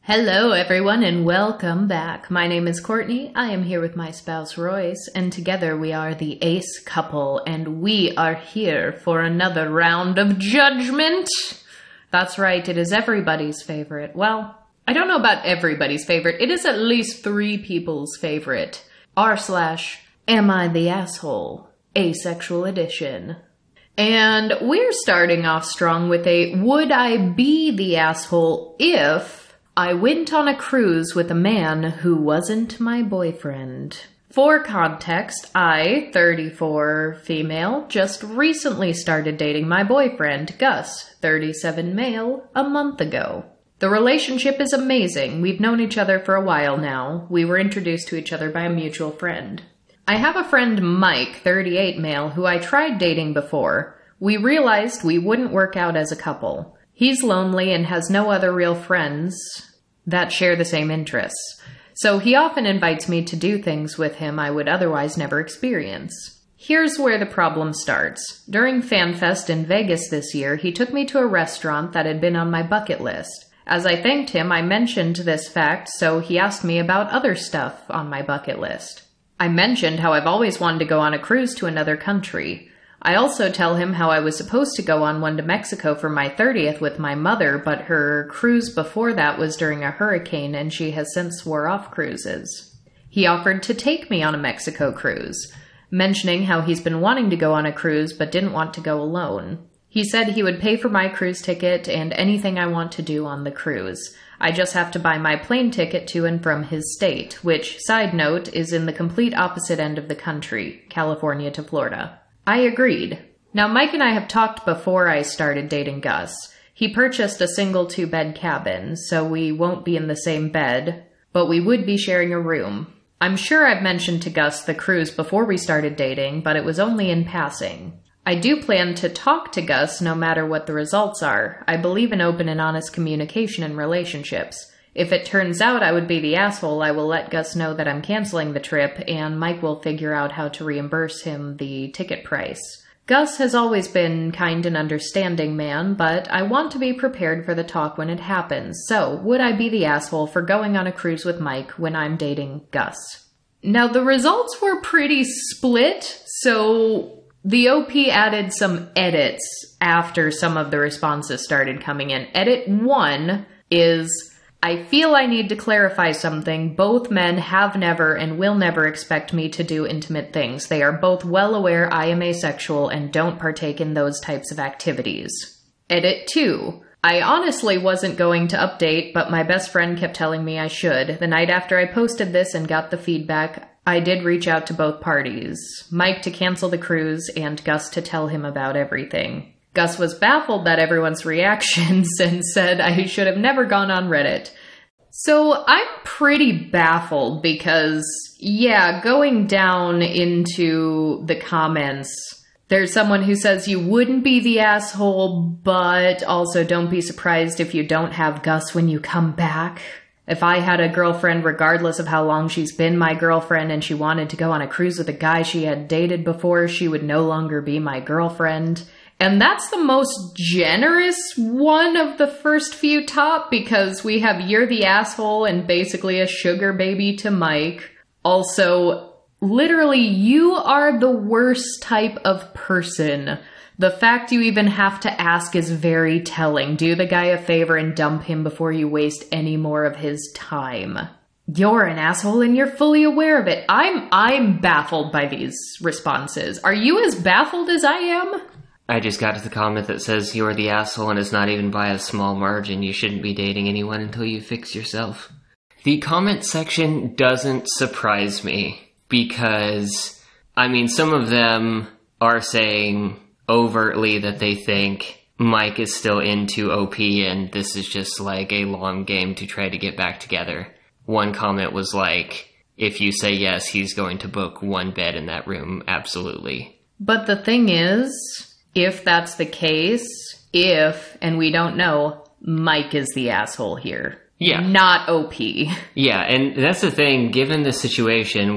Hello everyone and welcome back. My name is Courtney. I am here with my spouse Royce, and together we are the Ace couple, and we are here for another round of judgment. That's right, it is everybody's favorite. Well, I don't know about everybody's favorite. It is at least 3 people's favorite. r/AmITheAsshole Asexual Edition. And we're starting off strong with a would I be the asshole if I went on a cruise with a man who wasn't my boyfriend. For context, I, 34 female, just recently started dating my boyfriend, Gus, 37 male, a month ago. The relationship is amazing. We've known each other for a while now. We were introduced to each other by a mutual friend. I have a friend, Mike, 38 male, who I tried dating before. We realized we wouldn't work out as a couple. He's lonely and has no other real friends that share the same interests. So he often invites me to do things with him I would otherwise never experience. Here's where the problem starts. During FanFest in Vegas this year, he took me to a restaurant that had been on my bucket list. As I thanked him, I mentioned this fact, so he asked me about other stuff on my bucket list. I mentioned how I've always wanted to go on a cruise to another country. I also tell him how I was supposed to go on one to Mexico for my 30th with my mother, but her cruise before that was during a hurricane and she has since swore off cruises. He offered to take me on a Mexico cruise, mentioning how he's been wanting to go on a cruise but didn't want to go alone. He said he would pay for my cruise ticket and anything I want to do on the cruise. I just have to buy my plane ticket to and from his state, which, side note, is in the complete opposite end of the country, California to Florida. I agreed. Now, Mike and I have talked before I started dating Gus. He purchased a single 2-bed cabin, so we won't be in the same bed, but we would be sharing a room. I'm sure I've mentioned to Gus the cruise before we started dating, but it was only in passing. I do plan to talk to Gus no matter what the results are. I believe in open and honest communication in relationships. If it turns out I would be the asshole, I will let Gus know that I'm canceling the trip, and Mike will figure out how to reimburse him the ticket price. Gus has always been kind and understanding man, but I want to be prepared for the talk when it happens. So, would I be the asshole for going on a cruise with Mike when I'm dating Gus? Now, the results were pretty split, so the OP added some edits after some of the responses started coming in. Edit 1 is, I feel I need to clarify something. Both men have never and will never expect me to do intimate things. They are both well aware I am asexual and don't partake in those types of activities. Edit 2. I honestly wasn't going to update, but my best friend kept telling me I should. The night after I posted this and got the feedback, I did reach out to both parties. Mike to cancel the cruise and Gus to tell him about everything. Gus was baffled at everyone's reactions and said I should have never gone on Reddit. So I'm pretty baffled because, yeah, going down into the comments, there's someone who says you wouldn't be the asshole, but also don't be surprised if you don't have Gus when you come back. If I had a girlfriend, regardless of how long she's been my girlfriend, and she wanted to go on a cruise with a guy she had dated before, she would no longer be my girlfriend. And that's the most generous one of the first few top, because we have you're the asshole and basically a sugar baby to Mike. Also, literally, you are the worst type of person. The fact you even have to ask is very telling. Do the guy a favor and dump him before you waste any more of his time. You're an asshole and you're fully aware of it. I'm baffled by these responses. Are you as baffled as I am? I just got to the comment that says you're the asshole and it's not even by a small margin. You shouldn't be dating anyone until you fix yourself. The comment section doesn't surprise me because, I mean, some of them are saying overtly that they think Mike is still into OP and this is just like a long game to try to get back together. One comment was like, if you say yes, he's going to book one bed in that room, absolutely. But the thing is, if that's the case, and we don't know, Mike is the asshole here. Yeah. Not OP. Yeah, and that's the thing, given the situation,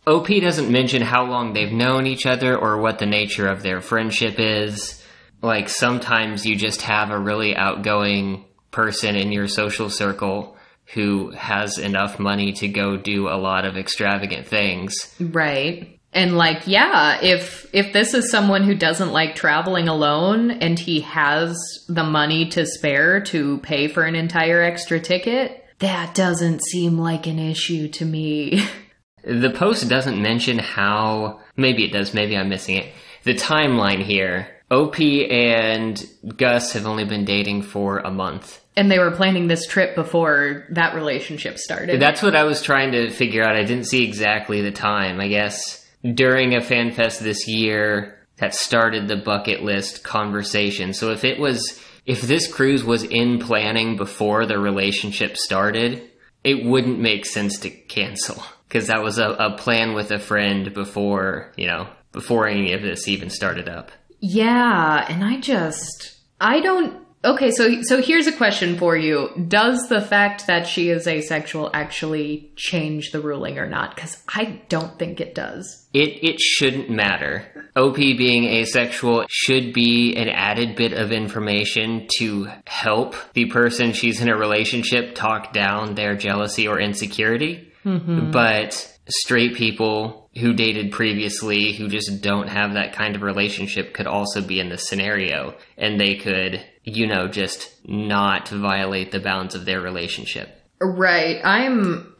OP doesn't mention how long they've known each other or what the nature of their friendship is. Like, sometimes you just have a really outgoing person in your social circle who has enough money to go do a lot of extravagant things. Right. And like, yeah, if this is someone who doesn't like traveling alone and he has the money to spare to pay for an entire extra ticket, that doesn't seem like an issue to me. The post doesn't mention how, maybe it does, maybe I'm missing it. The timeline here, OP and Gus have only been dating for a month. And they were planning this trip before that relationship started. That's what I was trying to figure out. I didn't see exactly the time. I guess during a fan fest this year that started the bucket list conversation. So if this cruise was in planning before the relationship started, it wouldn't make sense to cancel. Because that was a plan with a friend before any of this even started up. Yeah, and okay, so here's a question for you. Does the fact that she is asexual actually change the ruling or not? Because I don't think it does. It shouldn't matter. OP being asexual should be an added bit of information to help the person she's in a relationship talk down their jealousy or insecurity. Mm-hmm. But straight people who dated previously who just don't have that kind of relationship could also be in this scenario, and they could, just not violate the bounds of their relationship. Right. I'm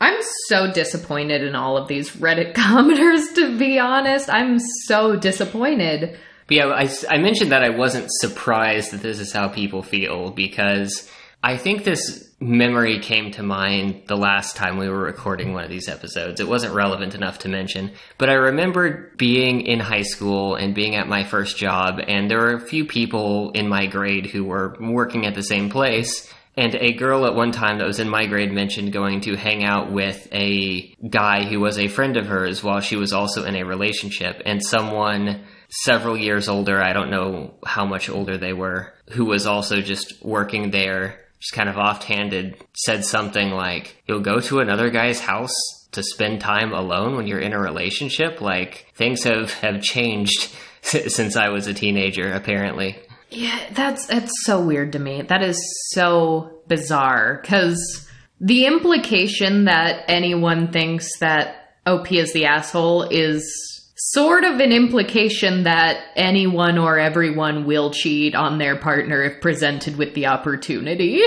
so disappointed in all of these Reddit commenters, to be honest. I'm so disappointed. But yeah, I mentioned that I wasn't surprised that this is how people feel, because I think this memory came to mind the last time we were recording one of these episodes. It wasn't relevant enough to mention, but I remembered being in high school and being at my first job, and there were a few people in my grade who were working at the same place, and a girl at one time that was in my grade mentioned going to hang out with a guy who was a friend of hers while she was also in a relationship, and someone several years older, I don't know how much older they were, who was also just working there, just kind of offhanded, said something like, "You'll go to another guy's house to spend time alone when you're in a relationship?" Like, things have changed since I was a teenager, apparently. Yeah, that's so weird to me. That is so bizarre, because the implication that anyone thinks that OP is the asshole is sort of an implication that anyone or everyone will cheat on their partner if presented with the opportunity.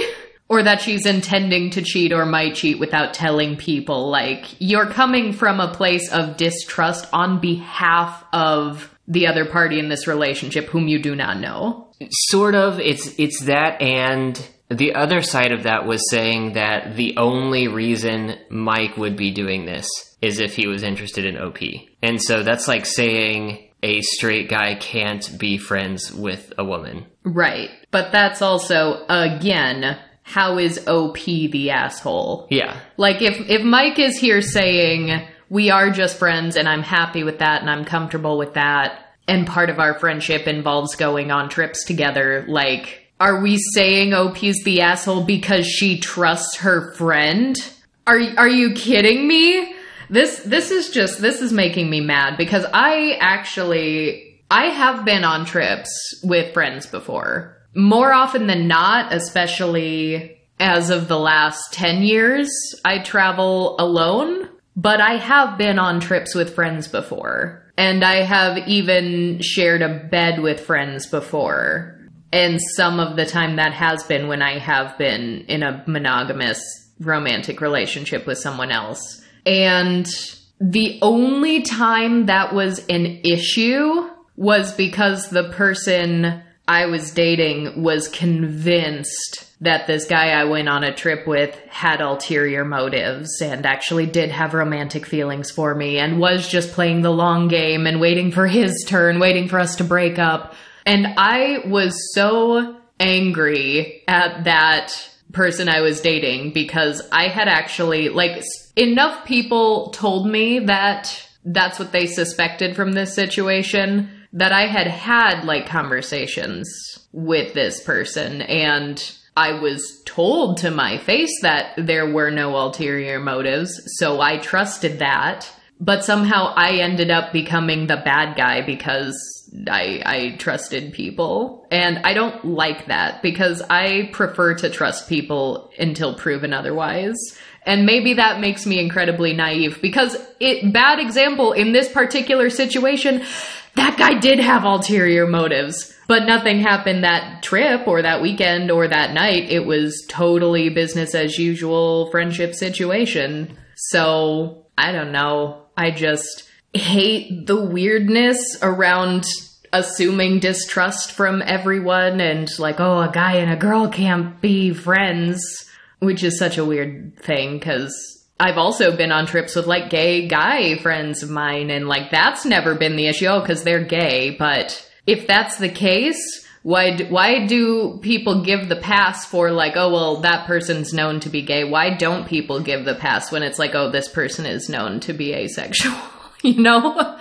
Or that she's intending to cheat or might cheat without telling people. Like, you're coming from a place of distrust on behalf of the other party in this relationship whom you do not know. Sort of. It's that, and the other side of that was saying that the only reason Mike would be doing this is if he was interested in OP. And so that's like saying a straight guy can't be friends with a woman. Right. But that's also, again, how is OP the asshole? Yeah. Like, if Mike is here saying, we are just friends and I'm happy with that and I'm comfortable with that, and part of our friendship involves going on trips together, like, are we saying OP's the asshole because she trusts her friend? Are you kidding me? This is making me mad, because I have been on trips with friends before. More often than not, especially as of the last 10 years, I travel alone, but I have been on trips with friends before. And I have even shared a bed with friends before. And some of the time that has been when I have been in a monogamous romantic relationship with someone else. And the only time that was an issue was because the person I was dating was convinced that this guy I went on a trip with had ulterior motives and actually did have romantic feelings for me and was just playing the long game and waiting for his turn, waiting for us to break up. And I was so angry at that person I was dating, because I had actually, like, enough people told me that that's what they suspected from this situation, that I had like conversations with this person, and I was told to my face that there were no ulterior motives, so I trusted that. But somehow I ended up becoming the bad guy because I trusted people. And I don't like that because I prefer to trust people until proven otherwise. And maybe that makes me incredibly naive because bad example, in this particular situation, that guy did have ulterior motives. But nothing happened that trip or that weekend or that night. It was totally business as usual friendship situation. So, I don't know. I just hate the weirdness around assuming distrust from everyone and like, oh, a guy and a girl can't be friends, which is such a weird thing because I've also been on trips with like gay guy friends of mine and like that's never been the issue because they're gay. But if that's the case, why do people give the pass for like, oh, well, that person's known to be gay? Why don't people give the pass when it's like, oh, this person is known to be asexual, you know?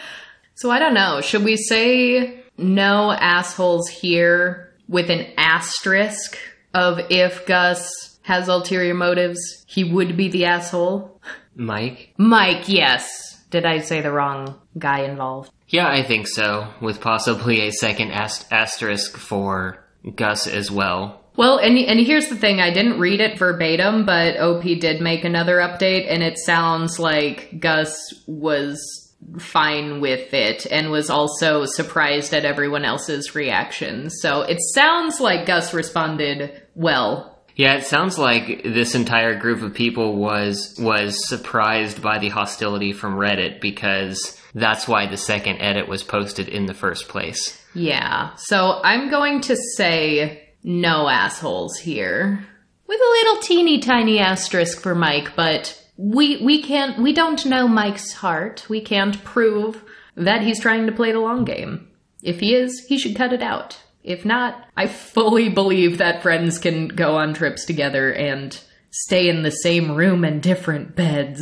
So I don't know. Should we say no assholes here with an asterisk of if Gus has ulterior motives, he would be the asshole? Mike? Mike, yes. Did I say the wrong guy involved? Yeah, I think so, with possibly a second asterisk for Gus as well. Well, and here's the thing, I didn't read it verbatim, but OP did make another update, and it sounds like Gus was fine with it, and was also surprised at everyone else's reaction. So it sounds like Gus responded well. Yeah, it sounds like this entire group of people was surprised by the hostility from Reddit because that's why the second edit was posted in the first place. Yeah, so I'm going to say no assholes here. With a little teeny tiny asterisk for Mike, but we don't know Mike's heart. We can't prove that he's trying to play the long game. If he is, he should cut it out. If not, I fully believe that friends can go on trips together and stay in the same room in different beds.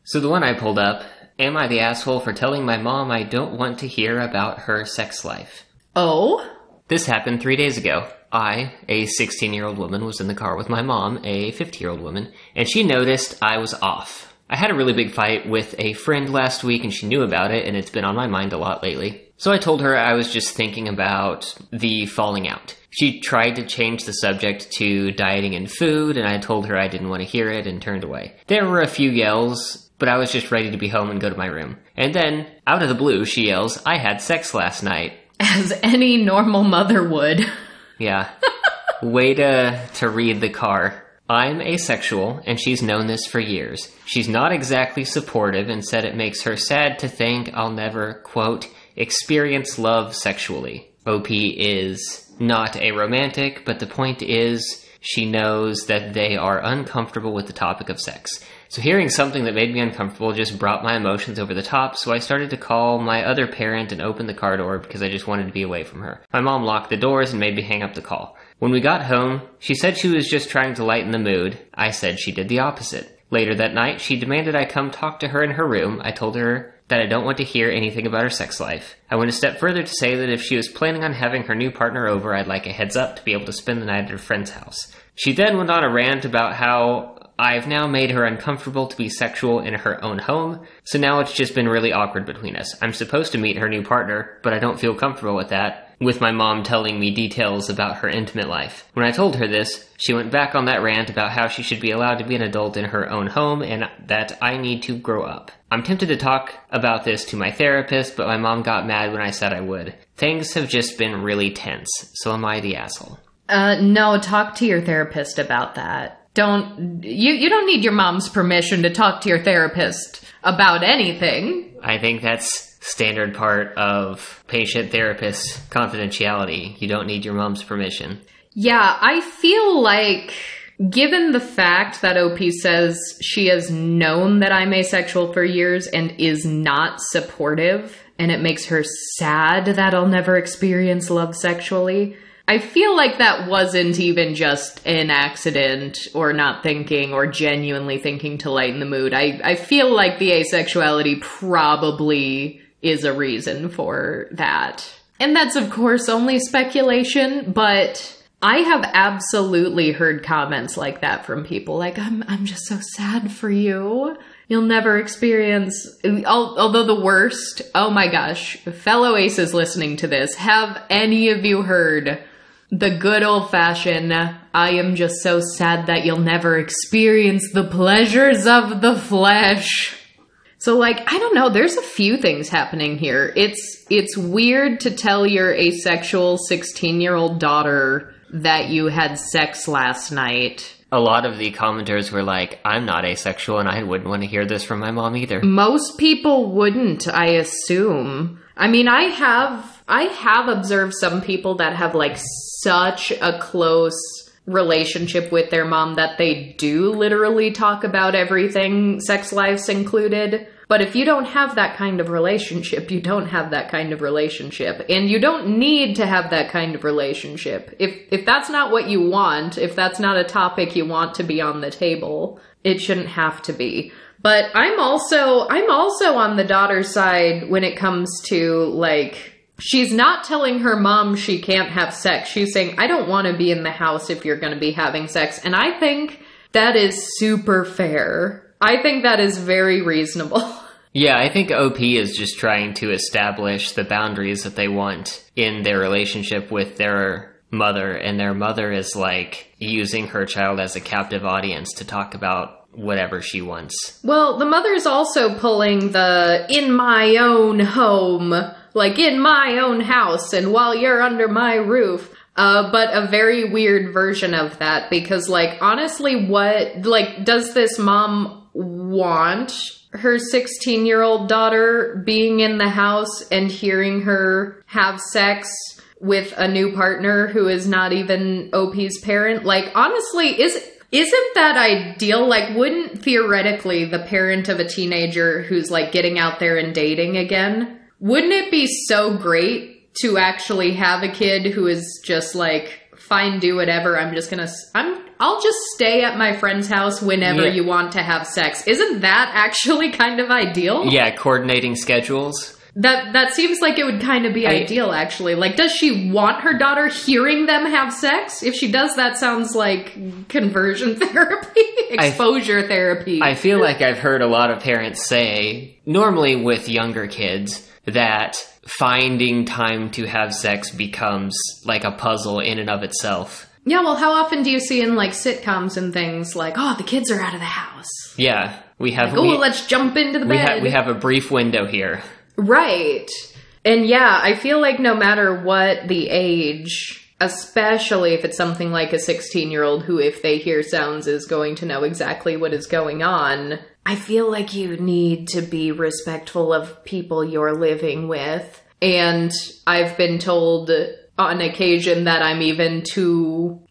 So the one I pulled up, am I the asshole for telling my mom I don't want to hear about her sex life? Oh? This happened 3 days ago. I, a 16-year-old woman, was in the car with my mom, a 50-year-old woman, and she noticed I was off. I had a really big fight with a friend last week and she knew about it and it's been on my mind a lot lately. So I told her I was just thinking about the falling out. She tried to change the subject to dieting and food, and I told her I didn't want to hear it and turned away. There were a few yells, but I was just ready to be home and go to my room. And then, out of the blue, she yells, I had sex last night. As any normal mother would. Yeah. Way to read the car. I'm asexual, and she's known this for years. She's not exactly supportive and said it makes her sad to think I'll never, quote, experience love sexually. OP is not a romantic, but the point is she knows that they are uncomfortable with the topic of sex. So hearing something that made me uncomfortable just brought my emotions over the top, so I started to call my other parent and open the car door because I just wanted to be away from her. My mom locked the doors and made me hang up the call. When we got home, she said she was just trying to lighten the mood. I said she did the opposite. Later that night, she demanded I come talk to her in her room. I told her that I don't want to hear anything about her sex life. I went a step further to say that if she was planning on having her new partner over, I'd like a heads up to be able to spend the night at her friend's house. She then went on a rant about how I've now made her uncomfortable to be sexual in her own home, so now it's just been really awkward between us. I'm supposed to meet her new partner, but I don't feel comfortable with that, with my mom telling me details about her intimate life. When I told her this, she went back on that rant about how she should be allowed to be an adult in her own home and that I need to grow up. I'm tempted to talk about this to my therapist, but my mom got mad when I said I would. Things have just been really tense, so am I the asshole? No, talk to your therapist about that. You don't need your mom's permission to talk to your therapist about anything. I think that's standard part of patient-therapist confidentiality. You don't need your mom's permission. Yeah, I feel like, given the fact that OP says she has known that I'm asexual for years and is not supportive, and it makes her sad that I'll never experience love sexually, I feel like that wasn't even just an accident or not thinking or genuinely thinking to lighten the mood. I feel like the asexuality probably is a reason for that. And that's, of course, only speculation, but I have absolutely heard comments like that from people. Like, I'm just so sad for you. You'll never experience, although the worst, oh my gosh, fellow aces listening to this, have any of you heard the good old-fashioned, I am just so sad that you'll never experience the pleasures of the flesh? So, like, I don't know, there's a few things happening here. It's weird to tell your asexual 16-year-old daughter that you had sex last night. A lot of the commenters were like, I'm not asexual and I wouldn't want to hear this from my mom either. Most people wouldn't, I assume. I mean, I have observed some people that have, like, such a close relationship with their mom that they do literally talk about everything, sex lives included. But if you don't have that kind of relationship, you don't have that kind of relationship. And you don't need to have that kind of relationship. If that's not what you want, if that's not a topic you want to be on the table, it shouldn't have to be. But I'm also on the daughter's side when it comes to, like, she's not telling her mom she can't have sex. She's saying, I don't want to be in the house if you're going to be having sex. And I think that is super fair. I think that is very reasonable. Yeah, I think OP is just trying to establish the boundaries that they want in their relationship with their mother, and their mother is, like, using her child as a captive audience to talk about whatever she wants. Well, the mother's also pulling the in my own home, like in my own house, and while you're under my roof. But a very weird version of that, because, like, honestly, what, like, does this mom want her 16-year-old daughter being in the house and hearing her have sex with a new partner who is not even OP's parent? Like, honestly, isn't that ideal? Like, wouldn't theoretically the parent of a teenager who's, like, getting out there and dating again, wouldn't it be so great to actually have a kid who is just like, fine, do whatever, I'll just stay at my friend's house whenever you want to have sex. Isn't that actually kind of ideal? Yeah, coordinating schedules. That seems like it would kind of be ideal, actually. Like, does she want her daughter hearing them have sex? If she does, that sounds like conversion therapy, exposure therapy. I feel like I've heard a lot of parents say, normally with younger kids, that finding time to have sex becomes like a puzzle in and of itself. Yeah, well, how often do you see in, like, sitcoms and things like, oh, the kids are out of the house. Yeah, we have... Like, let's jump into the bed. We have a brief window here. Right. And yeah, I feel like no matter what the age, especially if it's something like a 16-year-old who, if they hear sounds, is going to know exactly what is going on, I feel like you need to be respectful of people you're living with. And I've been told on occasion that I'm even too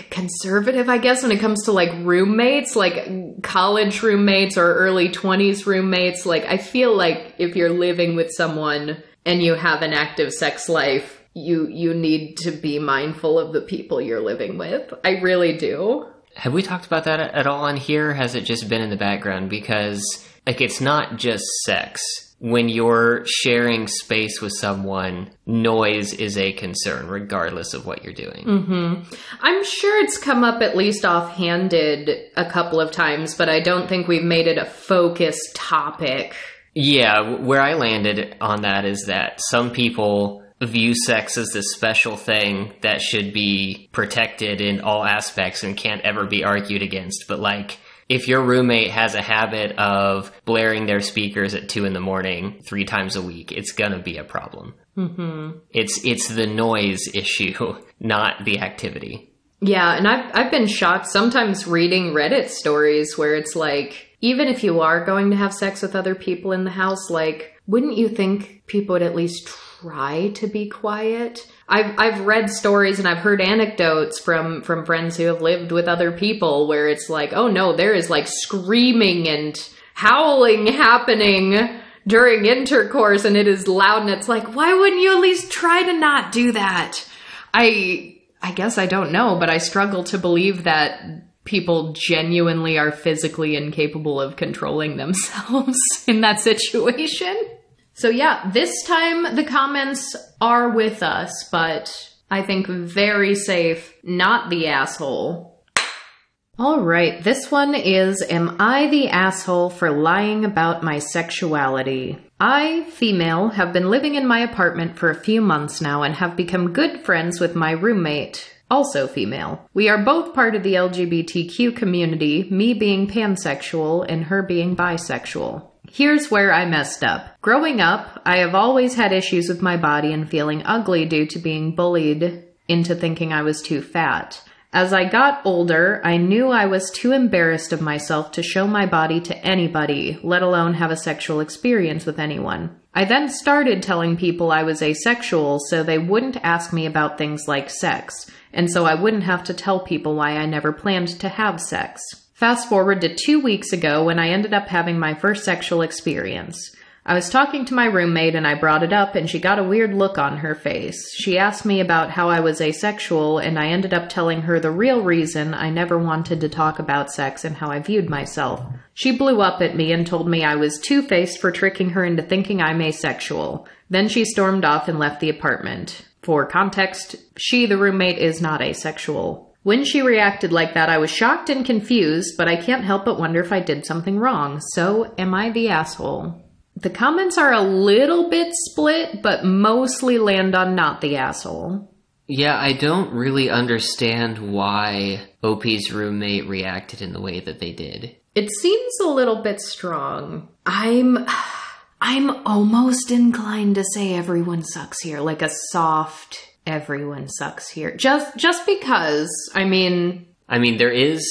conservative, I guess, when it comes to, like, roommates, like college roommates or early 20s roommates. Like, I feel like if you're living with someone and you have an active sex life, you need to be mindful of the people you're living with. I really do. Have we talked about that at all on here? Or has it just been in the background? Because, like, it's not just sex. When you're sharing space with someone, noise is a concern, regardless of what you're doing. Mm-hmm. I'm sure it's come up at least offhanded a couple of times, but I don't think we've made it a focused topic. Yeah, where I landed on that is that some people view sex as this special thing that should be protected in all aspects and can't ever be argued against. But, like, if your roommate has a habit of blaring their speakers at 2 a.m, 3 times a week, it's gonna be a problem. Mm-hmm. It's the noise issue, not the activity. Yeah, and I've been shocked sometimes reading Reddit stories where it's like, even if you are going to have sex with other people in the house, like, wouldn't you think people would at least try to be quiet? I've read stories and I've heard anecdotes from friends who have lived with other people where it's like, oh no, there is, like, screaming and howling happening during intercourse and it is loud, and it's like, why wouldn't you at least try to not do that? I guess I don't know, but I struggle to believe that people genuinely are physically incapable of controlling themselves in that situation. So yeah, this time the comments are with us, but I think very safe, not the asshole. All right, this one is, am I the asshole for lying about my sexuality? I, female, have been living in my apartment for a few months now and have become good friends with my roommate, also female. We are both part of the LGBTQ community, me being pansexual and her being bisexual. Here's where I messed up. Growing up, I have always had issues with my body and feeling ugly due to being bullied into thinking I was too fat. As I got older, I knew I was too embarrassed of myself to show my body to anybody, let alone have a sexual experience with anyone. I then started telling people I was asexual so they wouldn't ask me about things like sex, and so I wouldn't have to tell people why I never planned to have sex. Fast forward to 2 weeks ago when I ended up having my first sexual experience. I was talking to my roommate and I brought it up and she got a weird look on her face. She asked me about how I was asexual and I ended up telling her the real reason I never wanted to talk about sex and how I viewed myself. She blew up at me and told me I was two-faced for tricking her into thinking I'm asexual. Then she stormed off and left the apartment. For context, she, the roommate, is not asexual. When she reacted like that, I was shocked and confused, but I can't help but wonder if I did something wrong. So, am I the asshole? The comments are a little bit split, but mostly land on not the asshole. Yeah, I don't really understand why OP's roommate reacted in the way that they did. It seems a little bit strong. I'm almost inclined to say everyone sucks here, like a soft everyone sucks here. Just because, I mean, there is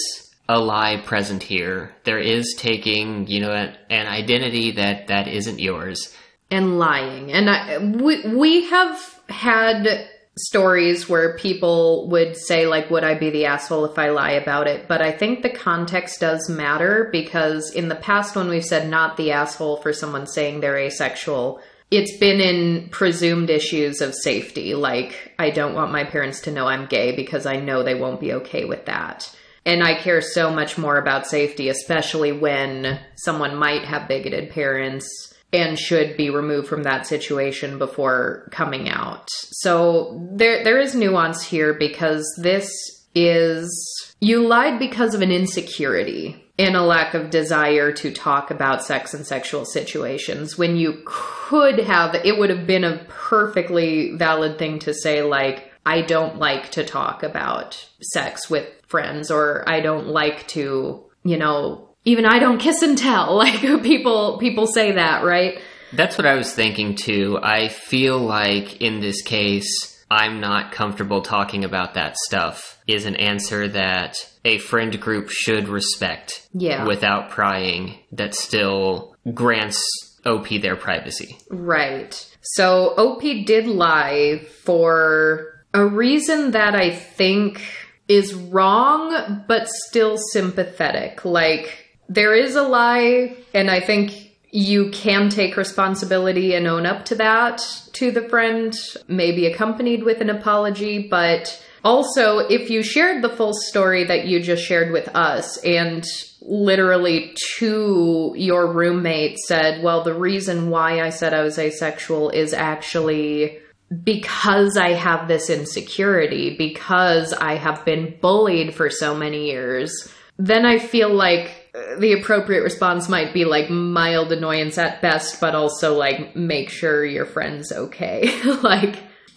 a lie present here. There is taking, an identity that isn't yours. And lying. And we have had stories where people would say, like, would I be the asshole if I lie about it? But I think the context does matter because in the past when we've said not the asshole for someone saying they're asexual, it's been in presumed issues of safety. Like, I don't want my parents to know I'm gay because I know they won't be okay with that. And I care so much more about safety, especially when someone might have bigoted parents and should be removed from that situation before coming out. So there is nuance here because this is, you lied because of an insecurity and a lack of desire to talk about sex and sexual situations when you could have, it would have been a perfectly valid thing to say, like, I don't like to talk about sex with friends, or I don't like to, even I don't kiss and tell. Like, people say that, right? That's what I was thinking too. I feel like in this case, I'm not comfortable talking about that stuff is an answer that a friend group should respect. Yeah. Without prying, that still grants OP their privacy. Right. So OP did lie for a reason that I think is wrong, but still sympathetic. Like, there is a lie, and I think you can take responsibility and own up to that to the friend, maybe accompanied with an apology, but also if you shared the full story that you just shared with us and literally to your roommate said, well, the reason why I said I was asexual is actually because I have this insecurity, because I have been bullied for so many years, then I feel like the appropriate response might be like mild annoyance at best, but also like make sure your friend's okay.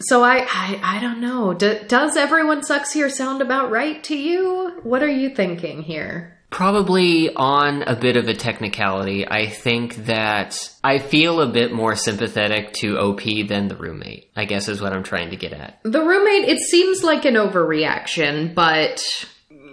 So I don't know. Does everyone sucks here sound about right to you? What are you thinking here? Probably on a bit of a technicality. I think that I feel a bit more sympathetic to OP than the roommate, I guess is what I'm trying to get at. The roommate, it seems like an overreaction, but...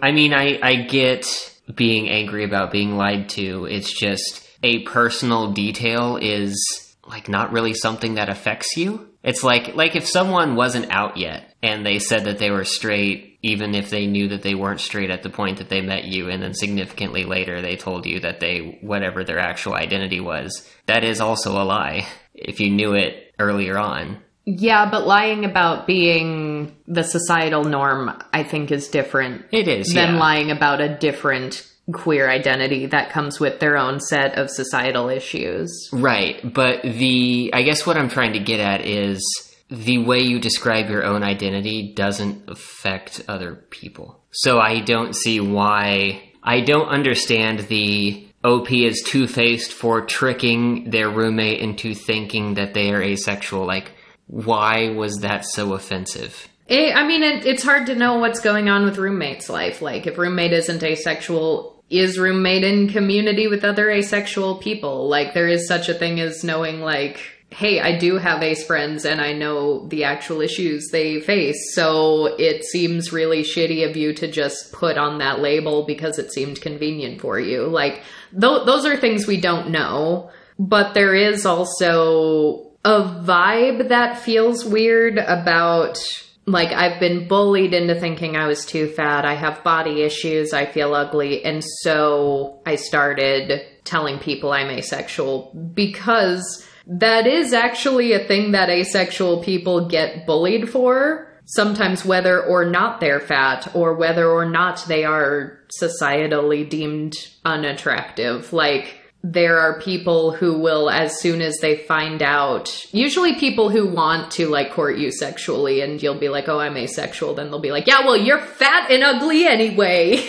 I mean, I get being angry about being lied to. It's just a personal detail is like not really something that affects you. It's like if someone wasn't out yet and they said that they were straight, even if they knew that they weren't straight at the point that they met you, and then significantly later they told you that they, whatever their actual identity was, that is also a lie if you knew it earlier on. Yeah, but lying about being the societal norm, I think, is different. It is, than lying about a different queer identity that comes with their own set of societal issues. Right, but I guess what I'm trying to get at is the way you describe your own identity doesn't affect other people. So I don't see why... I don't understand the OP is two-faced for tricking their roommate into thinking that they are asexual. Like, why was that so offensive? I mean, it's hard to know what's going on with roommate's life. Like, if roommate isn't asexual, is roommate in community with other asexual people? Like, there is such a thing as knowing, like, hey, I do have ace friends and I know the actual issues they face. So it seems really shitty of you to just put on that label because it seemed convenient for you. Like, those are things we don't know. But there is also a vibe that feels weird about... Like, I've been bullied into thinking I was too fat, I have body issues, I feel ugly, and so I started telling people I'm asexual, because that is actually a thing that asexual people get bullied for, sometimes whether or not they're fat, or whether or not they are societally deemed unattractive. Like, there are people who will, as soon as they find out, usually people who want to, like, court you sexually, and you'll be like, oh, I'm asexual, then they'll be like, yeah, well, you're fat and ugly anyway.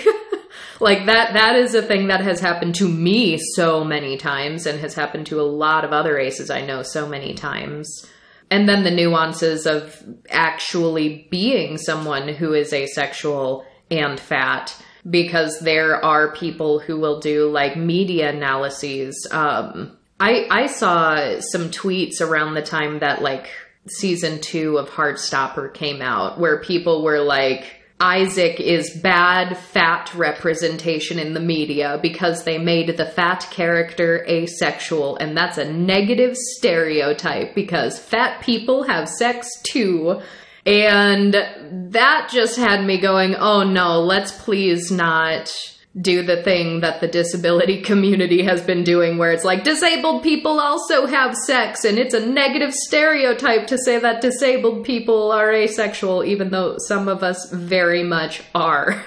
Like, that is a thing that has happened to me so many times, and has happened to a lot of other aces I know so many times. And then the nuances of actually being someone who is asexual and fat, because there are people who will do, like, media analyses. I saw some tweets around the time that, like, season 2 of Heartstopper came out, where people were like, Isaac is bad fat representation in the media because they made the fat character asexual, and that's a negative stereotype because fat people have sex too. And that just had me going, oh no, let's please not do the thing that the disability community has been doing, where it's like, disabled people also have sex, and it's a negative stereotype to say that disabled people are asexual, even though some of us very much are.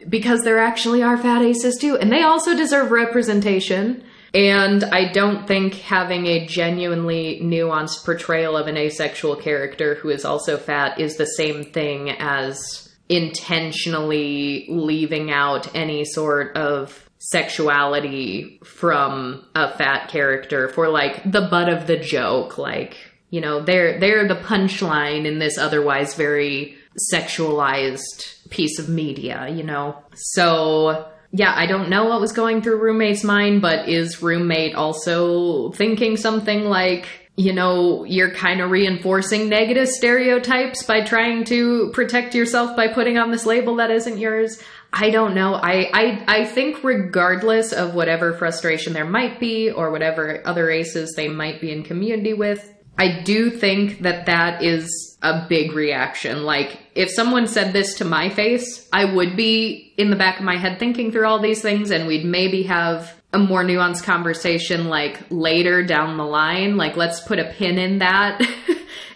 Because there actually are fat aces too, and they also deserve representation. And I don't think having a genuinely nuanced portrayal of an asexual character who is also fat is the same thing as intentionally leaving out any sort of sexualization from a fat character for, like, the butt of the joke. Like, you know, they're the punchline in this otherwise very sexualized piece of media, you know? So... yeah, I don't know what was going through roommate's mind, but is roommate also thinking something like, you know, you're kind of reinforcing negative stereotypes by trying to protect yourself by putting on this label that isn't yours? I don't know. I think regardless of whatever frustration there might be or whatever other aces they might be in community with, I do think that that is a big reaction. Like, if someone said this to my face, I would be in the back of my head thinking through all these things, and we'd maybe have a more nuanced conversation, like, later down the line. Like, let's put a pin in that,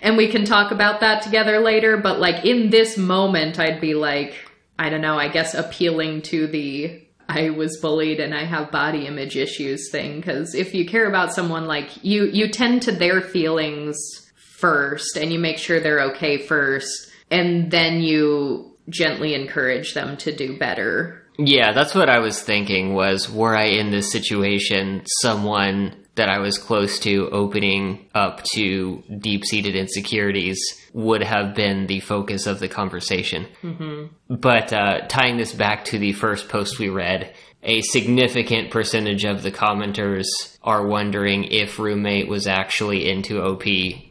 and we can talk about that together later. But, like, in this moment, I'd be like, I don't know, I guess appealing to the... I was bullied and I have body image issues thing, because if you care about someone, like, you tend to their feelings first, and you make sure they're okay first, and then you gently encourage them to do better. Yeah, that's what I was thinking, was, were I in this situation, someone that I was close to opening up to deep-seated insecurities would have been the focus of the conversation. Mm-hmm. But tying this back to the first post we read, a significant percentage of the commenters are wondering if roommate was actually into OP,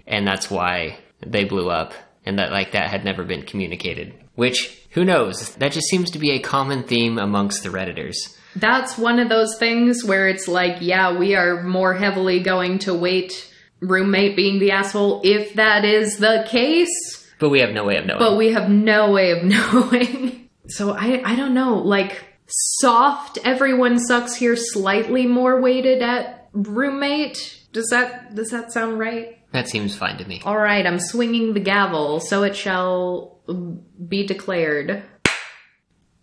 and that's why they blew up, and that, like, that had never been communicated. Which, who knows? That just seems to be a common theme amongst the Redditors. That's one of those things where it's like, yeah, we are more heavily going to weight roommate being the asshole if that is the case. But we have no way of knowing. But we have no way of knowing. So I don't know, like, soft everyone sucks here, slightly more weighted at roommate. Does that sound right? That seems fine to me. All right, I'm swinging the gavel, so it shall be declared.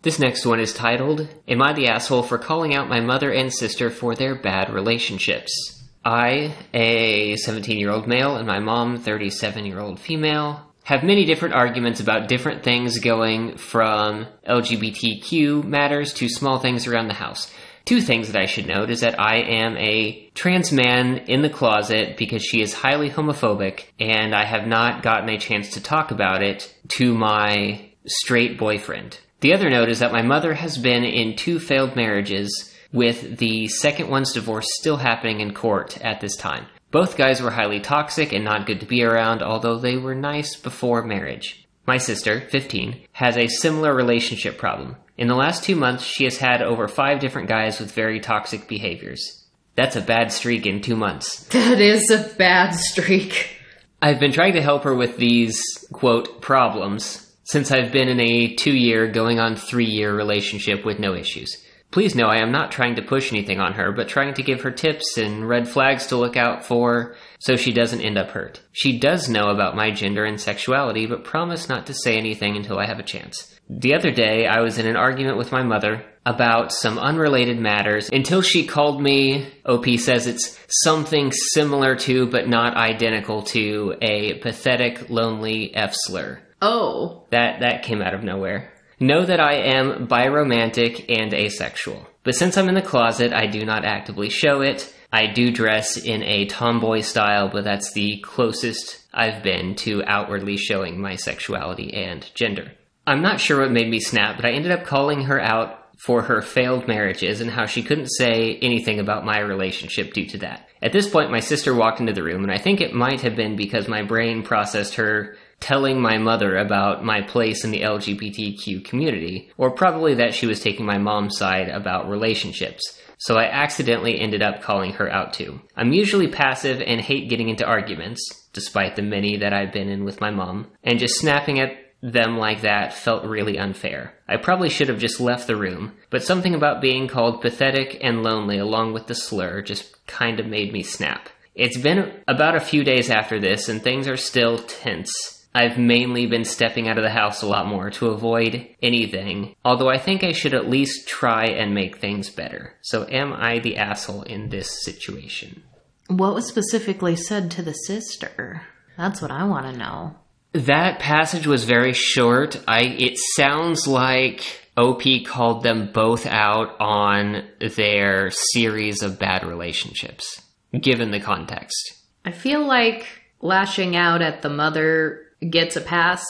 This next one is titled, Am I the Asshole for Calling Out My Mother and Sister for Their Bad Relationships? I, a 17-year-old male, and my mom, 37-year-old female, have many different arguments about different things going from LGBTQ matters to small things around the house. Two things that I should note is that I am a trans man in the closet because she is highly homophobic, and I have not gotten a chance to talk about it to my straight boyfriend. The other note is that my mother has been in 2 failed marriages, with the second one's divorce still happening in court at this time. Both guys were highly toxic and not good to be around, although they were nice before marriage. My sister, 15, has a similar relationship problem. In the last 2 months, she has had over 5 different guys with very toxic behaviors. That's a bad streak in 2 months. That is a bad streak. I've been trying to help her with these, quote, problems, since I've been in a 2-year, going on 3-year relationship with no issues. Please know I am not trying to push anything on her, but trying to give her tips and red flags to look out for so she doesn't end up hurt. She does know about my gender and sexuality, but promised not to say anything until I have a chance. The other day, I was in an argument with my mother about some unrelated matters until she called me, OP says it's something similar to, but not identical to, a pathetic, lonely F-slur. Oh. That came out of nowhere. Know that I am biromantic and asexual. But since I'm in the closet, I do not actively show it. I do dress in a tomboy style, but that's the closest I've been to outwardly showing my sexuality and gender. I'm not sure what made me snap, but I ended up calling her out for her failed marriages and how she couldn't say anything about my relationship due to that. At this point, my sister walked into the room, and I think it might have been because my brain processed her telling my mother about my place in the LGBTQ community, or probably that she was taking my mom's side about relationships. So I accidentally ended up calling her out too. I'm usually passive and hate getting into arguments, despite the many that I've been in with my mom, and just snapping at them like that felt really unfair. I probably should have just left the room, but something about being called pathetic and lonely along with the slur just kind of made me snap. It's been about a few days after this, and things are still tense. I've mainly been stepping out of the house a lot more to avoid anything, although I think I should at least try and make things better. So am I the asshole in this situation? What was specifically said to the sister? That's what I want to know. That passage was very short. It sounds like OP called them both out on their series of bad relationships, given the context. I feel like lashing out at the mother gets a pass.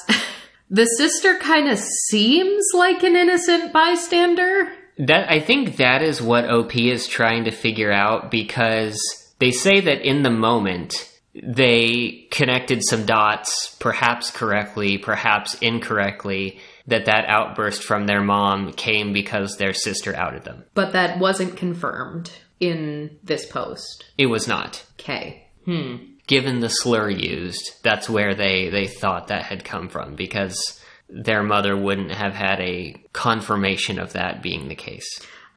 The sister kind of seems like an innocent bystander. I think that is what OP is trying to figure out, because they say that in the moment they connected some dots, perhaps correctly, perhaps incorrectly, that outburst from their mom came because their sister outed them. But that wasn't confirmed in this post. It was not. Okay. Given the slur used, that's where they thought that had come from, because their mother wouldn't have had a confirmation of that being the case.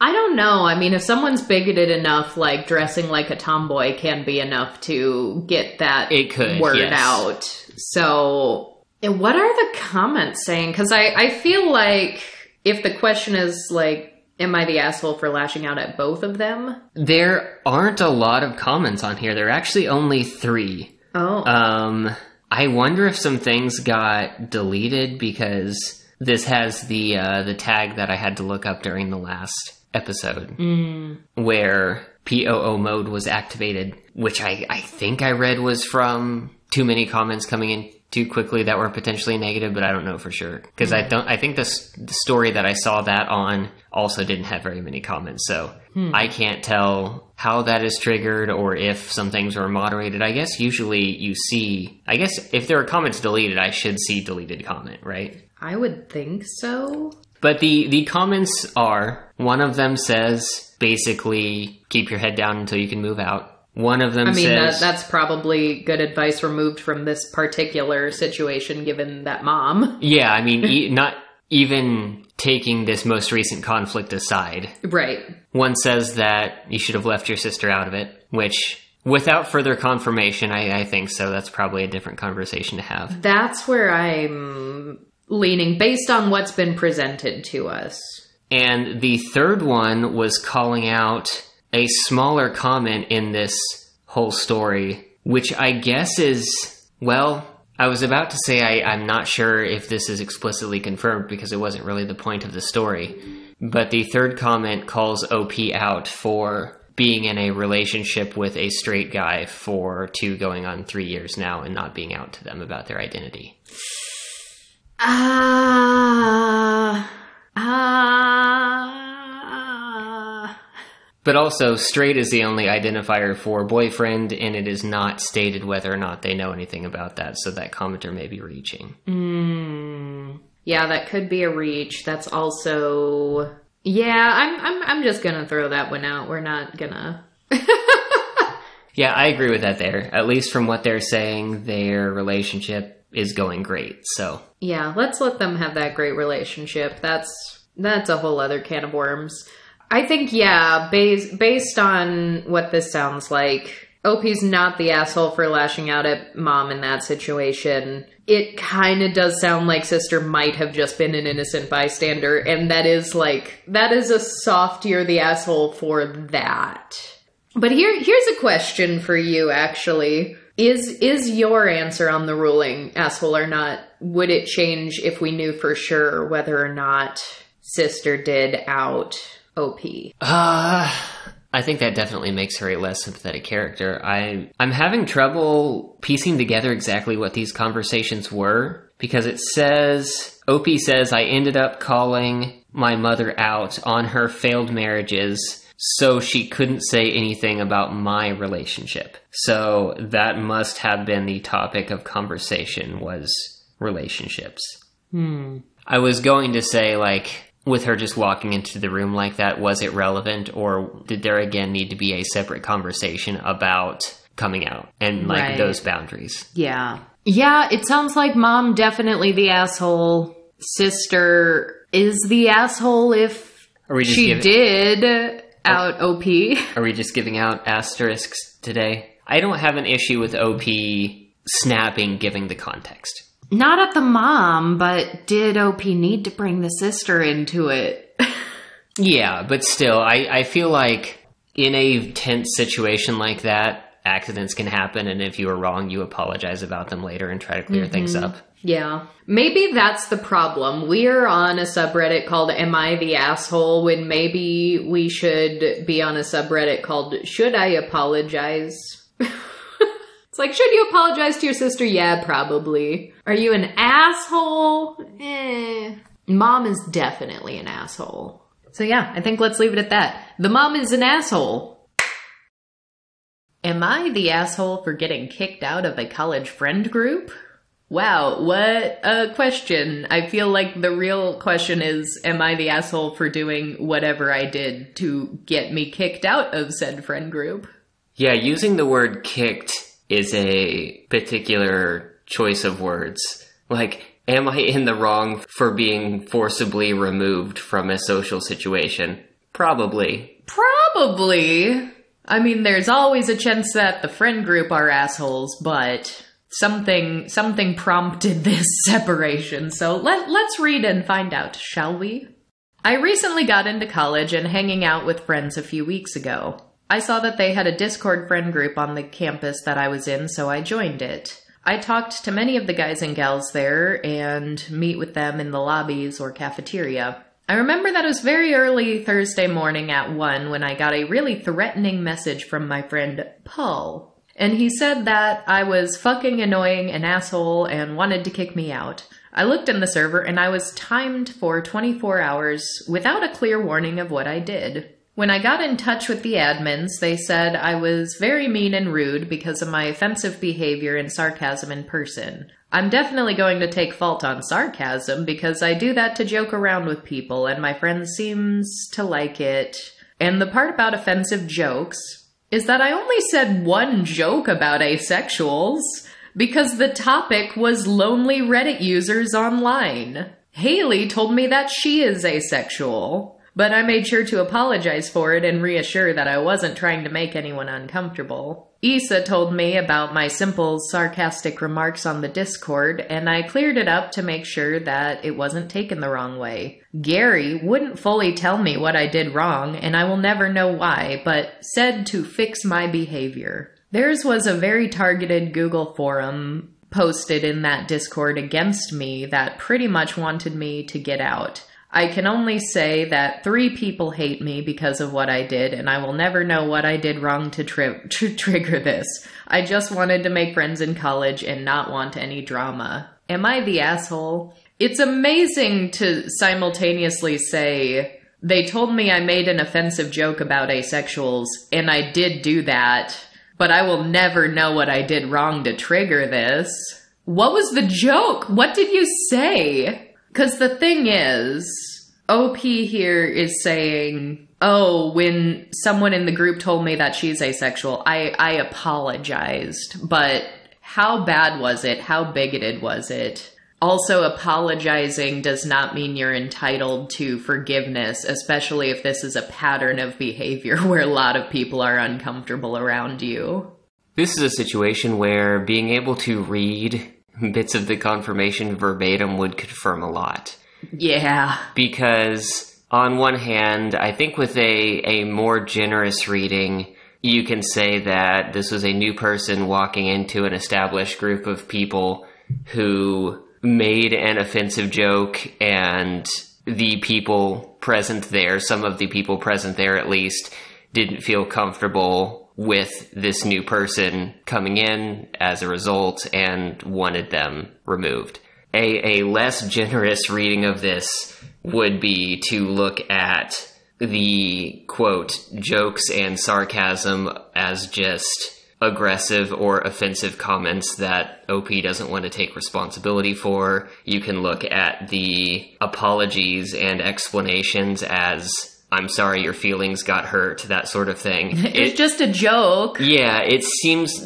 I don't know. I mean, if someone's bigoted enough, like dressing like a tomboy can be enough to get that word out. So what are the comments saying? Because I feel like if the question is like, am I the asshole for lashing out at both of them? There aren't a lot of comments on here. There are actually only 3. Oh. I wonder if some things got deleted, because this has the tag that I had to look up during the last episode, where POO mode was activated, which I think I read was from too many comments coming in too quickly that were potentially negative, but I don't know for sure, because I think the story that I saw that on also didn't have very many comments, so I can't tell how that is triggered or if some things were moderated. I guess usually you see, if there are comments deleted, I should see deleted comment, right? I would think so. But the comments are, one of them says, basically, keep your head down until you can move out. One of them says... that's probably good advice removed from this particular situation, given that mom. Yeah, I mean, not even taking this most recent conflict aside. Right. One says that you should have left your sister out of it, which, without further confirmation, I think so. That's probably a different conversation to have. That's where I'm leaning, based on what's been presented to us. And the third one was calling out a smaller comment in this whole story, which I guess is, well, I was about to say I'm not sure if this is explicitly confirmed because it wasn't really the point of the story, but the third comment calls OP out for being in a relationship with a straight guy for 2 going on 3 years now and not being out to them about their identity. But also, straight is the only identifier for boyfriend, and it is not stated whether or not they know anything about that, so that commenter may be reaching. Yeah, that could be a reach. That's also... Yeah, I'm just gonna throw that one out. We're not gonna... Yeah, I agree with that there. At least from what they're saying, their relationship is going great, so... Yeah, let's let them have that great relationship. That's a whole other can of worms. I think, yeah, based on what this sounds like, OP's not the asshole for lashing out at mom in that situation. It kind of does sound like sister might have just been an innocent bystander, and that is a soft, you're the asshole for that. But here's a question for you, actually. Is your answer on the ruling, asshole or not, would it change if we knew for sure whether or not sister did out OP? I think that definitely makes her a less sympathetic character. I'm having trouble piecing together exactly what these conversations were, because it says, OP says, I ended up calling my mother out on her failed marriages so she couldn't say anything about my relationship. So that must have been the topic of conversation, was relationships. I was going to say, like, with her just walking into the room like that, was it relevant, or did there again need to be a separate conversation about coming out and like those boundaries? Yeah, it sounds like mom definitely the asshole. Sister is the asshole if she did out OP. Are we just giving out asterisks today? I don't have an issue with OP snapping, giving the context. Not at the mom, but did OP need to bring the sister into it? Yeah, but still, I feel like in a tense situation like that, accidents can happen, and if you were wrong, you apologize about them later and try to clear things up. Yeah. Maybe that's the problem. We're on a subreddit called Am I the Asshole, when maybe we should be on a subreddit called Should I Apologize? It's like, should you apologize to your sister? Yeah, probably. Are you an asshole? Mom is definitely an asshole. So yeah, I think let's leave it at that. The mom is an asshole. Am I the asshole for getting kicked out of a college friend group? Wow, what a question. I feel like the real question is, am I the asshole for doing whatever I did to get me kicked out of said friend group? Yeah, using the word kicked is a particular choice of words. Like, am I in the wrong for being forcibly removed from a social situation? Probably. Probably. I mean, there's always a chance that the friend group are assholes, but something prompted this separation. So let's read and find out, shall we? I recently got into college and hanging out with friends a few weeks ago. I saw that they had a Discord friend group on the campus that I was in, so I joined it. I talked to many of the guys and gals there and meet with them in the lobbies or cafeteria. I remember that it was very early Thursday morning at 1 when I got a really threatening message from my friend Paul. And he said that I was fucking annoying, an asshole, and wanted to kick me out. I looked in the server and I was timed for 24 hours without a clear warning of what I did. When I got in touch with the admins, they said I was very mean and rude because of my offensive behavior and sarcasm in person. I'm definitely going to take fault on sarcasm because I do that to joke around with people and my friend seems to like it. And the part about offensive jokes is that I only said one joke about asexuals because the topic was lonely Reddit users online. Haley told me that she is asexual. But I made sure to apologize for it and reassure that I wasn't trying to make anyone uncomfortable. Issa told me about my simple, sarcastic remarks on the Discord, and I cleared it up to make sure that it wasn't taken the wrong way. Gary wouldn't fully tell me what I did wrong, and I will never know why, but said to fix my behavior. Theirs was a very targeted Google forum posted in that Discord against me that pretty much wanted me to get out. I can only say that 3 people hate me because of what I did, and I will never know what I did wrong to trigger this. I just wanted to make friends in college and not want any drama. Am I the asshole? It's amazing to simultaneously say, they told me I made an offensive joke about asexuals, and I did do that, but I will never know what I did wrong to trigger this. What was the joke? What did you say? Because the thing is, OP here is saying, oh, when someone in the group told me that she's asexual, I apologized. But how bad was it? How bigoted was it? Also, apologizing does not mean you're entitled to forgiveness, especially if this is a pattern of behavior where a lot of people are uncomfortable around you. This is a situation where being able to read bits of the confirmation verbatim would confirm a lot. Yeah. Because on one hand, I think with a more generous reading, you can say that this was a new person walking into an established group of people who made an offensive joke, and the people present there, some of the people present there at least, didn't feel comfortable with this new person coming in as a result and wanted them removed. A less generous reading of this would be to look at the, quote, jokes and sarcasm as just aggressive or offensive comments that OP doesn't want to take responsibility for. You can look at the apologies and explanations as, I'm sorry your feelings got hurt, that sort of thing. It's just a joke. Yeah, it seems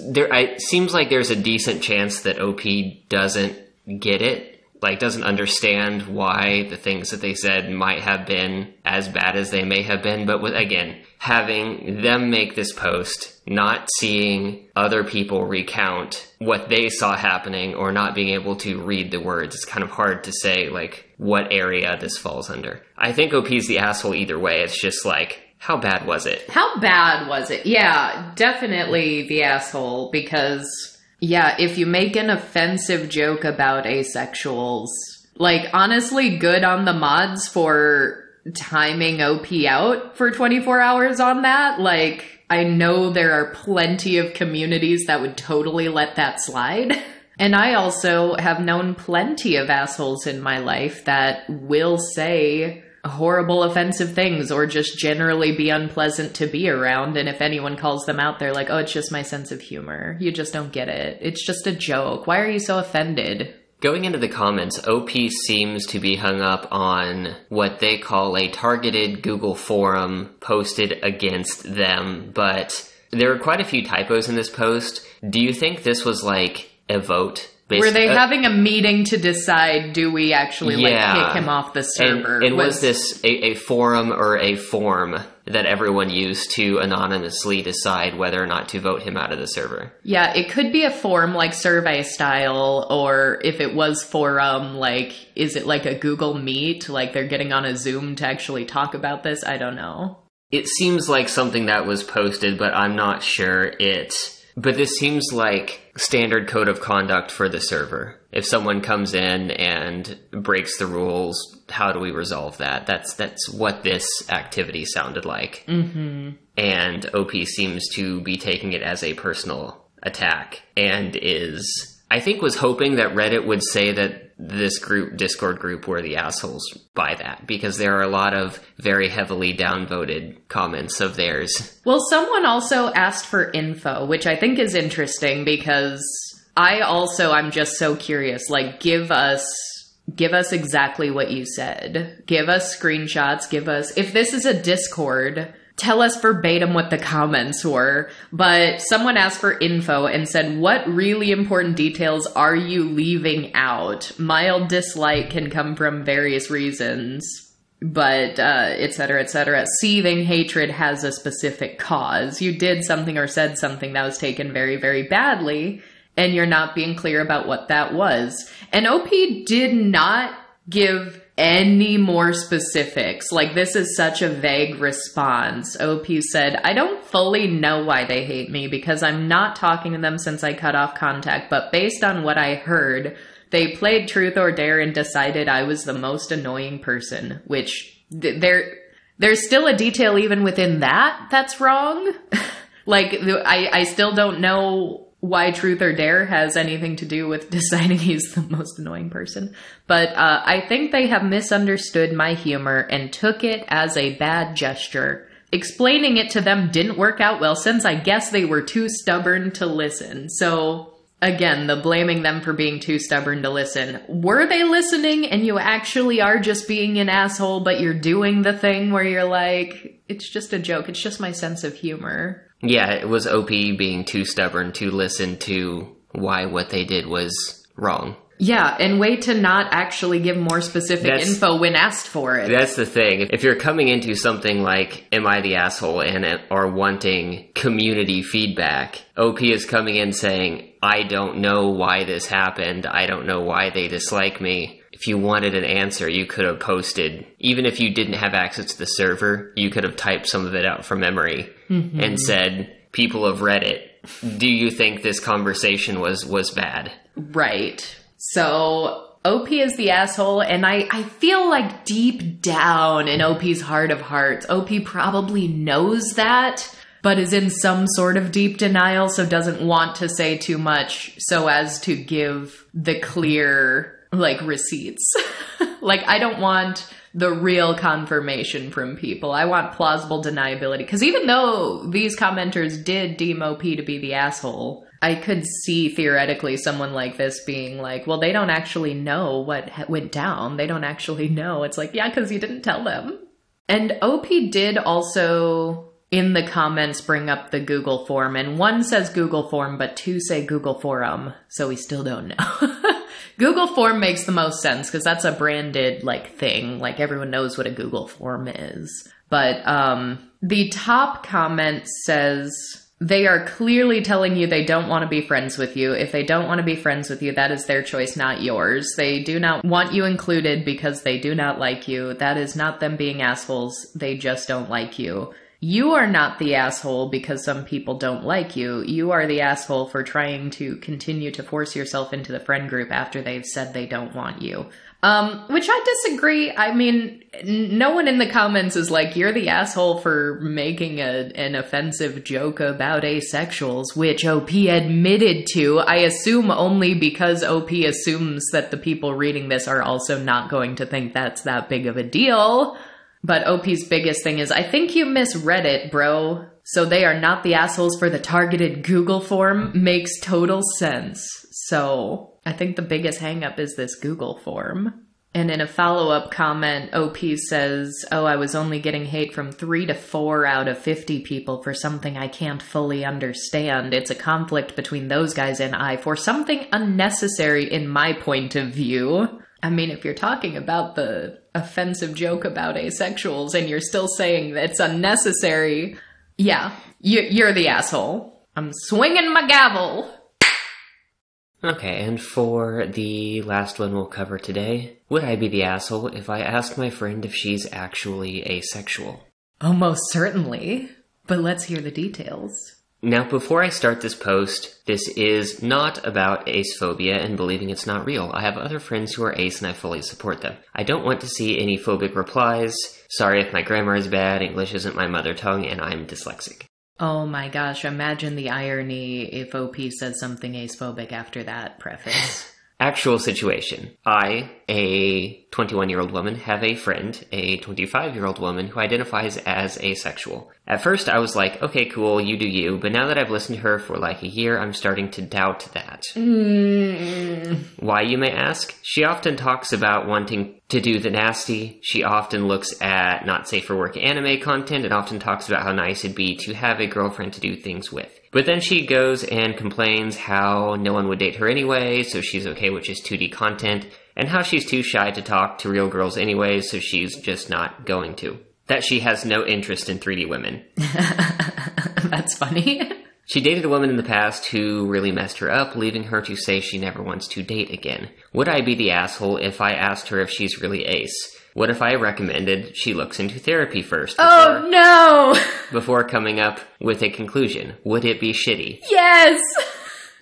like there's a decent chance that OP doesn't get it, like doesn't understand why the things that they said might have been as bad as they may have been. But again, having them make this post, not seeing other people recount what they saw happening or not being able to read the words, it's kind of hard to say like what area this falls under. I think OP's the asshole either way. It's just like, how bad was it? How bad was it? Yeah, definitely the asshole, because yeah, if you make an offensive joke about asexuals, like honestly good on the mods for timing OP out for 24 hours on that. Like, I know there are plenty of communities that would totally let that slide. And I also have known plenty of assholes in my life that will say horrible, offensive things or just generally be unpleasant to be around. And if anyone calls them out, they're like, oh, it's just my sense of humor. You just don't get it. It's just a joke. Why are you so offended? Going into the comments, OP seems to be hung up on what they call a targeted Google forum posted against them, but there are quite a few typos in this post. Do you think this was like a vote? Were they having a meeting to decide, do we actually kick him off the server? And was this a forum or a form that everyone used to anonymously decide whether or not to vote him out of the server? Yeah, it could be a form like survey style, or if it was forum, like, is it like a Google Meet? Like they're getting on a Zoom to actually talk about this? I don't know. It seems like something that was posted, but I'm not sure But this seems like standard code of conduct for the server. If someone comes in and breaks the rules, how do we resolve that? That's what this activity sounded like. Mm-hmm. And OP seems to be taking it as a personal attack and was hoping that Reddit would say that this Discord group were the assholes by that, because there are a lot of very heavily downvoted comments of theirs. Well, someone also asked for info, which I think is interesting, because I'm just so curious. Like, give us exactly what you said. Give us screenshots. If this is a Discord, tell us verbatim what the comments were. But someone asked for info and said, what really important details are you leaving out? Mild dislike can come from various reasons, but et cetera, et cetera. Seething hatred has a specific cause. You did something or said something that was taken very, very badly, and you're not being clear about what that was. And OP did not give any more specifics. Like, this is such a vague response. OP said, I don't fully know why they hate me because I'm not talking to them since I cut off contact, but based on what I heard, they played Truth or Dare and decided I was the most annoying person, which there's still a detail even within that's wrong. Like, I still don't know why Truth or Dare has anything to do with deciding he's the most annoying person. But I think they have misunderstood my humor and took it as a bad gesture. Explaining it to them didn't work out well since I guess they were too stubborn to listen. So, again, the blaming them for being too stubborn to listen. Were they listening and you actually are just being an asshole, but you're doing the thing where you're like, it's just a joke, it's just my sense of humor? Yeah, it was OP being too stubborn to listen to why what they did was wrong. Yeah, and way to not actually give more specific info when asked for it. That's the thing. If you're coming into something like, am I the asshole, and are wanting community feedback, OP is coming in saying, I don't know why this happened. I don't know why they dislike me. If you wanted an answer, you could have posted, even if you didn't have access to the server, you could have typed some of it out from memory and said, people of Reddit, do you think this conversation was bad? Right. So OP is the asshole, and I feel like deep down in OP's heart of hearts, OP probably knows that, but is in some sort of deep denial, so doesn't want to say too much so as to give the clear, like, receipts. Like, I don't want the real confirmation from people. I want plausible deniability. Because even though these commenters did deem OP to be the asshole, I could see theoretically someone like this being like, well, they don't actually know what went down. They don't actually know. It's like, yeah, because you didn't tell them. And OP did also, in the comments, bring up the Google form. And one says Google form, but two say Google forum. So we still don't know. Google form makes the most sense because that's a branded, like, thing. Like, everyone knows what a Google form is. But the top comment says, they are clearly telling you they don't want to be friends with you. If they don't want to be friends with you, that is their choice, not yours. They do not want you included because they do not like you. That is not them being assholes. They just don't like you. You are not the asshole because some people don't like you. You are the asshole for trying to continue to force yourself into the friend group after they've said they don't want you. Which I disagree. I mean, no one in the comments is like, you're the asshole for making an offensive joke about asexuals, which OP admitted to. I assume only because OP assumes that the people reading this are also not going to think that's that big of a deal. But OP's biggest thing is, I think you misread it, bro. So they are not the assholes for the targeted Google form makes total sense. So I think the biggest hang-up is this Google form. And in a follow-up comment, OP says, oh, I was only getting hate from 3 to 4 out of 50 people for something I can't fully understand. It's a conflict between those guys and I for something unnecessary in my point of view. I mean, if you're talking about the offensive joke about asexuals and you're still saying that it's unnecessary, yeah, you're the asshole. I'm swinging my gavel. Okay, and for the last one we'll cover today, would I be the asshole if I asked my friend if she's actually asexual? Oh, most certainly. But let's hear the details. Now, before I start this post, this is not about acephobia and believing it's not real. I have other friends who are ace and I fully support them. I don't want to see any phobic replies. Sorry if my grammar is bad, English isn't my mother tongue, and I'm dyslexic. Oh my gosh, imagine the irony if OP said something acephobic after that preface. Actual situation. I, a 21-year-old woman, have a friend, a 25-year-old woman, who identifies as asexual. At first, I was like, okay, cool, you do you, but now that I've listened to her for like a year, I'm starting to doubt that. Why, you may ask? She often talks about wanting to do the nasty. She often looks at not safe for work anime content and often talks about how nice it'd be to have a girlfriend to do things with. But then she goes and complains how no one would date her anyway, so she's okay with just 2D content, and how she's too shy to talk to real girls anyway, so she's just not going to. That she has no interest in 3D women. That's funny. She dated a woman in the past who really messed her up, leaving her to say she never wants to date again. Would I be the asshole if I asked her if she's really ace? What if I recommended she looks into therapy first before coming up with a conclusion? Would it be shitty? Yes!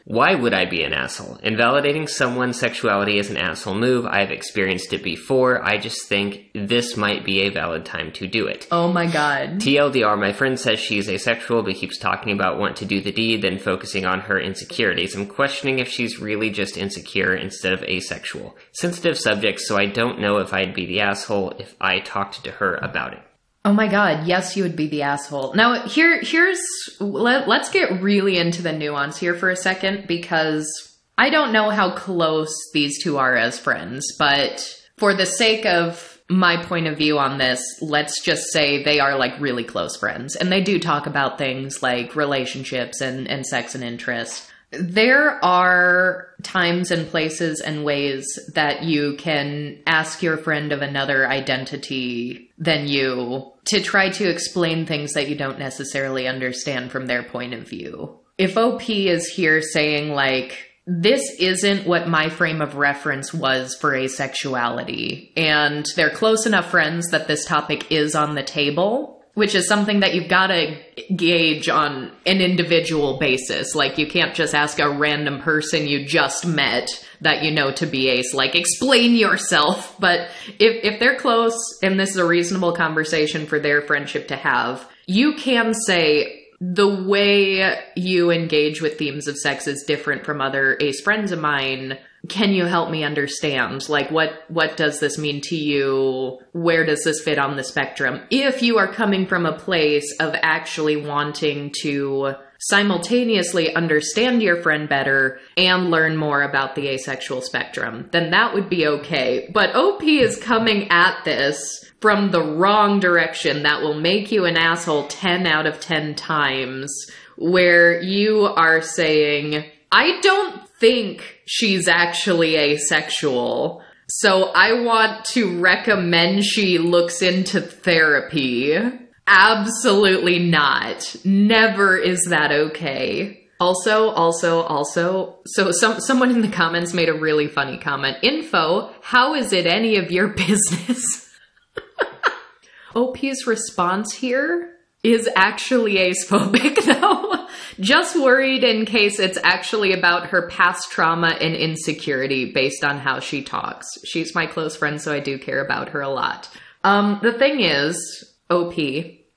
Why would I be an asshole? Invalidating someone's sexuality is an asshole move. I've experienced it before. I just think this might be a valid time to do it. Oh my god. TLDR, my friend says she's asexual but keeps talking about want to do the deed, then focusing on her insecurities. I'm questioning if she's really just insecure instead of asexual. Sensitive subject, so I don't know if I'd be the asshole if I talked to her about it. Oh my god, yes, you would be the asshole. Now, let's get really into the nuance here for a second, because I don't know how close these two are as friends, but for the sake of my point of view on this, let's just say they are like really close friends, and they do talk about things like relationships and sex and interest. There are times and places and ways that you can ask your friend of another identity than you to try to explain things that you don't necessarily understand from their point of view. If OP is here saying like, this isn't what my frame of reference was for asexuality, and they're close enough friends that this topic is on the table, which is something that you've got to gauge on an individual basis. Like, you can't just ask a random person you just met that you know to be ace, like, explain yourself. But if they're close and this is a reasonable conversation for their friendship to have, you can say, the way you engage with themes of sex is different from other ace friends of mine. Can you help me understand? Like, what does this mean to you? Where does this fit on the spectrum? If you are coming from a place of actually wanting to simultaneously understand your friend better and learn more about the asexual spectrum, then that would be okay. But OP is coming at this from the wrong direction that will make you an asshole 10 out of 10 times, where you are saying, I don't think she's actually asexual, so I want to recommend she looks into therapy. Absolutely not. Never is that okay. Also, so someone in the comments made a really funny comment. Info, how is it any of your business? OP's response here is actually acephobic, though. Just worried in case it's actually about her past trauma and insecurity based on how she talks. She's my close friend, so I do care about her a lot. The thing is, OP,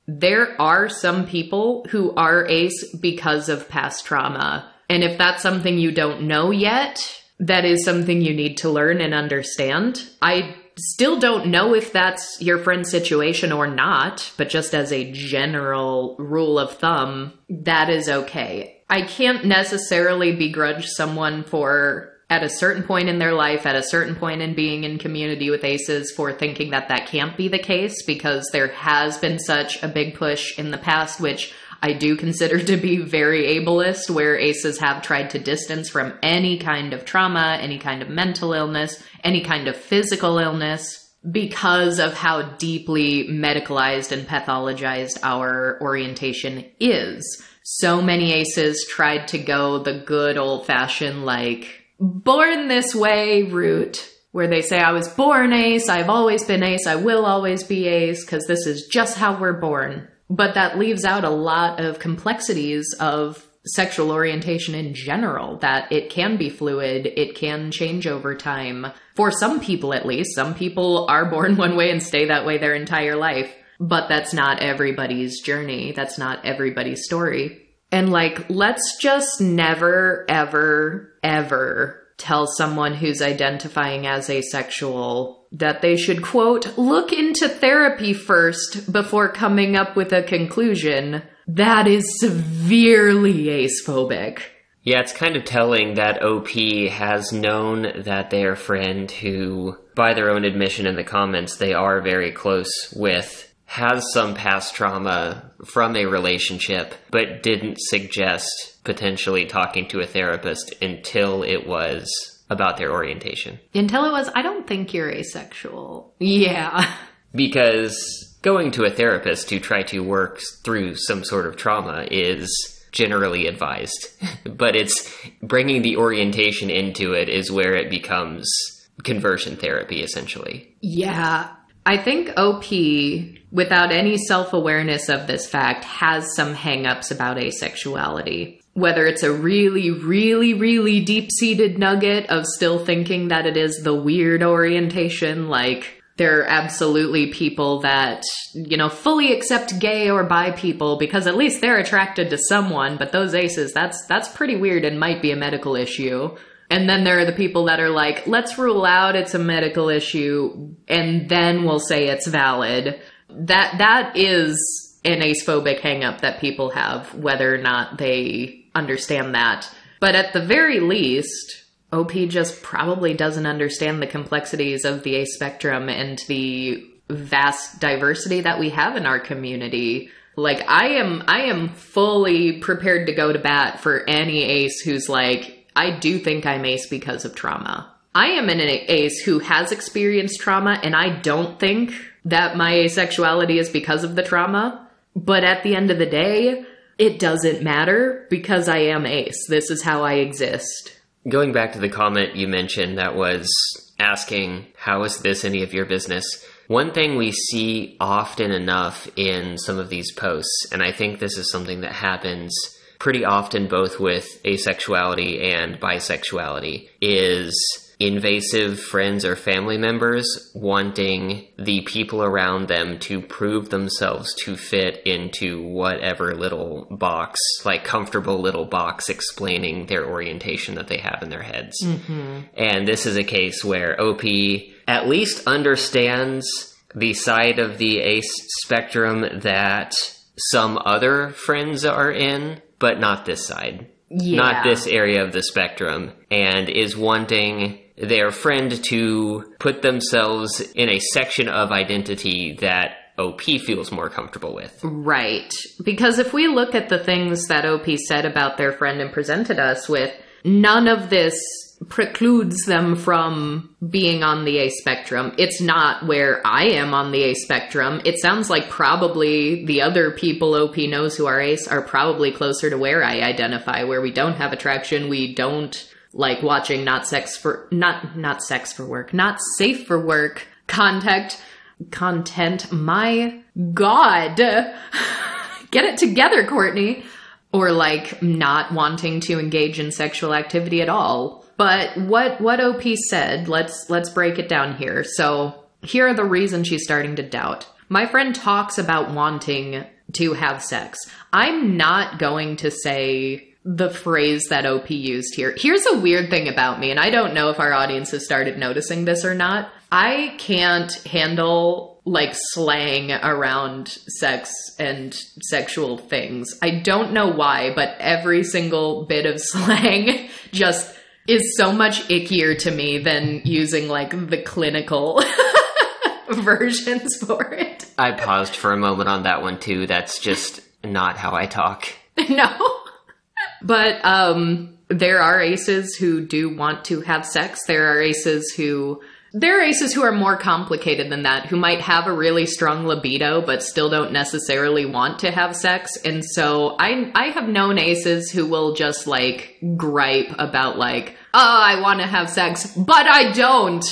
there are some people who are ace because of past trauma. And if that's something you don't know yet, that is something you need to learn and understand. I still don't know if that's your friend's situation or not, but just as a general rule of thumb, that is okay. I can't necessarily begrudge someone for, at a certain point in their life, at a certain point in being in community with aces, for thinking that that can't be the case, because there has been such a big push in the past, which I do consider to be very ableist, where aces have tried to distance from any kind of trauma, any kind of mental illness, any kind of physical illness, because of how deeply medicalized and pathologized our orientation is. So many aces tried to go the good old-fashioned, like, born this way route, where they say, I was born ace, I've always been ace, I will always be ace, because this is just how we're born. But that leaves out a lot of complexities of sexual orientation in general, that it can be fluid, it can change over time. For some people, at least. Some people are born one way and stay that way their entire life. But that's not everybody's journey. That's not everybody's story. And like, let's just never, ever, ever tell someone who's identifying as asexual that they should, quote, look into therapy first before coming up with a conclusion. That is severely acephobic. Yeah, it's kind of telling that OP has known that their friend, who, by their own admission in the comments, they are very close with, has some past trauma from a relationship, but didn't suggest potentially talking to a therapist until it was about their orientation. Until it was, I don't think you're asexual. Yeah. Because going to a therapist to try to work through some sort of trauma is generally advised. But it's bringing the orientation into it is where it becomes conversion therapy, essentially. Yeah. I think OP, without any self-awareness of this fact, has some hang-ups about asexuality. Whether it's a really, really, really deep-seated nugget of still thinking that it is the weird orientation, like there are absolutely people that, you know, fully accept gay or bi people because at least they're attracted to someone, but those aces, that's pretty weird and might be a medical issue. And then there are the people that are like, let's rule out it's a medical issue, and then we'll say it's valid. That is an acephobic hang-up that people have, whether or not they understand that. But at the very least, OP just probably doesn't understand the complexities of the ace spectrum and the vast diversity that we have in our community. Like, I am fully prepared to go to bat for any ace who's like, I do think I'm ace because of trauma. I am an ace who has experienced trauma, and I don't think that my asexuality is because of the trauma. But at the end of the day, it doesn't matter because I am ace. This is how I exist. Going back to the comment you mentioned that was asking, how is this any of your business? One thing we see often enough in some of these posts, and I think this is something that happens pretty often both with asexuality and bisexuality, is invasive friends or family members wanting the people around them to prove themselves to fit into whatever little box, like comfortable little box explaining their orientation that they have in their heads. Mm-hmm. And this is a case where OP at least understands the side of the ace spectrum that some other friends are in, but not this side. Yeah. Not this area of the spectrum, and is wanting their friend to put themselves in a section of identity that OP feels more comfortable with. Right. Because if we look at the things that OP said about their friend and presented us with, none of this precludes them from being on the ace spectrum. It's not where I am on the ace spectrum. It sounds like probably the other people OP knows who are ace are probably closer to where I identify, where we don't have attraction, we don't like watching not safe for work content. My God, get it together, Courtney. Or like not wanting to engage in sexual activity at all. But what OP said, let's break it down here. So here are the reasons she's starting to doubt. My friend talks about wanting to have sex. I'm not going to say the phrase that OP used here. Here's a weird thing about me, and I don't know if our audience has started noticing this or not. I can't handle like slang around sex and sexual things. I don't know why, but every single bit of slang just is so much ickier to me than using like the clinical versions for it. I paused for a moment on that one too. That's just not how I talk. No. But there are aces who do want to have sex. There are aces who are more complicated than that, who might have a really strong libido, but still don't necessarily want to have sex. And so I have known aces who will just like gripe about like, oh, I want to have sex, but I don't.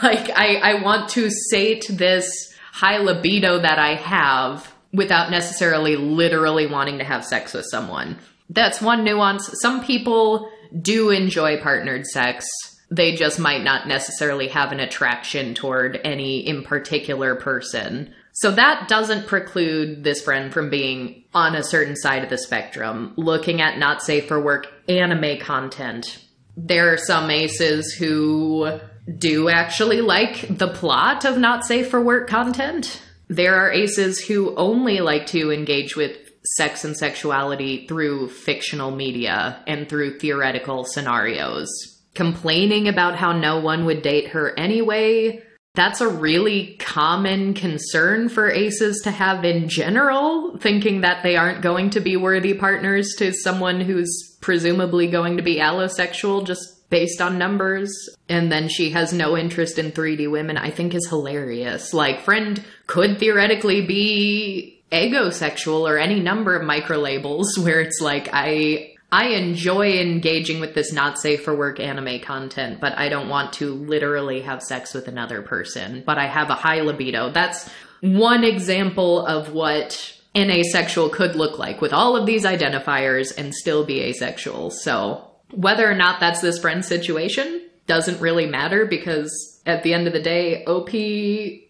Like, I want to sate this high libido that I have without necessarily literally wanting to have sex with someone. That's one nuance. Some people do enjoy partnered sex. They just might not necessarily have an attraction toward any in particular person. So that doesn't preclude this friend from being on a certain side of the spectrum, looking at not safe for work anime content. There are some aces who do actually like the plot of not safe for work content. There are aces who only like to engage with sex and sexuality through fictional media and through theoretical scenarios. Complaining about how no one would date her anyway, that's a really common concern for aces to have in general, thinking that they aren't going to be worthy partners to someone who's presumably going to be allosexual just based on numbers. And then she has no interest in 3D women, I think is hilarious. Like, friend could theoretically be agosexual or any number of micro labels where it's like, I enjoy engaging with this not safe for work anime content, but I don't want to literally have sex with another person, but I have a high libido. That's one example of what an asexual could look like with all of these identifiers and still be asexual. So whether or not that's this friend's situation doesn't really matter, because at the end of the day, OP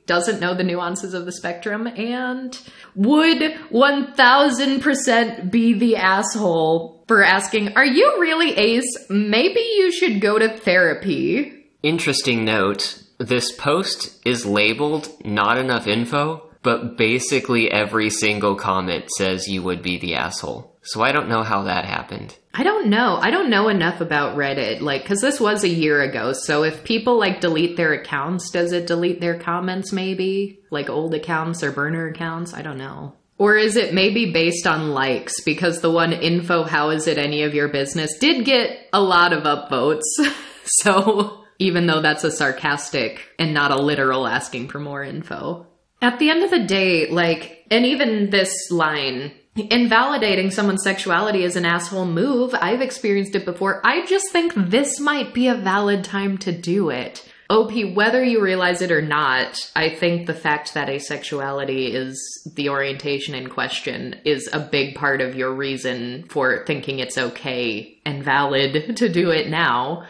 doesn't know the nuances of the spectrum and would 1000% be the asshole for asking, are you really ace? Maybe you should go to therapy. Interesting note, this post is labeled not enough info, but basically every single comment says you would be the asshole. So I don't know how that happened. I don't know. I don't know enough about Reddit, like, because this was a year ago. So if people, like, delete their accounts, does it delete their comments maybe? Like old accounts or burner accounts? I don't know. Or is it maybe based on likes? Because the one info, how is it any of your business, did get a lot of upvotes. So even though that's a sarcastic and not a literal asking for more info. At the end of the day, like, and even this line, invalidating someone's sexuality is an asshole move. I've experienced it before. I just think this might be a valid time to do it. OP, whether you realize it or not, I think the fact that asexuality is the orientation in question is a big part of your reason for thinking it's okay and valid to do it now.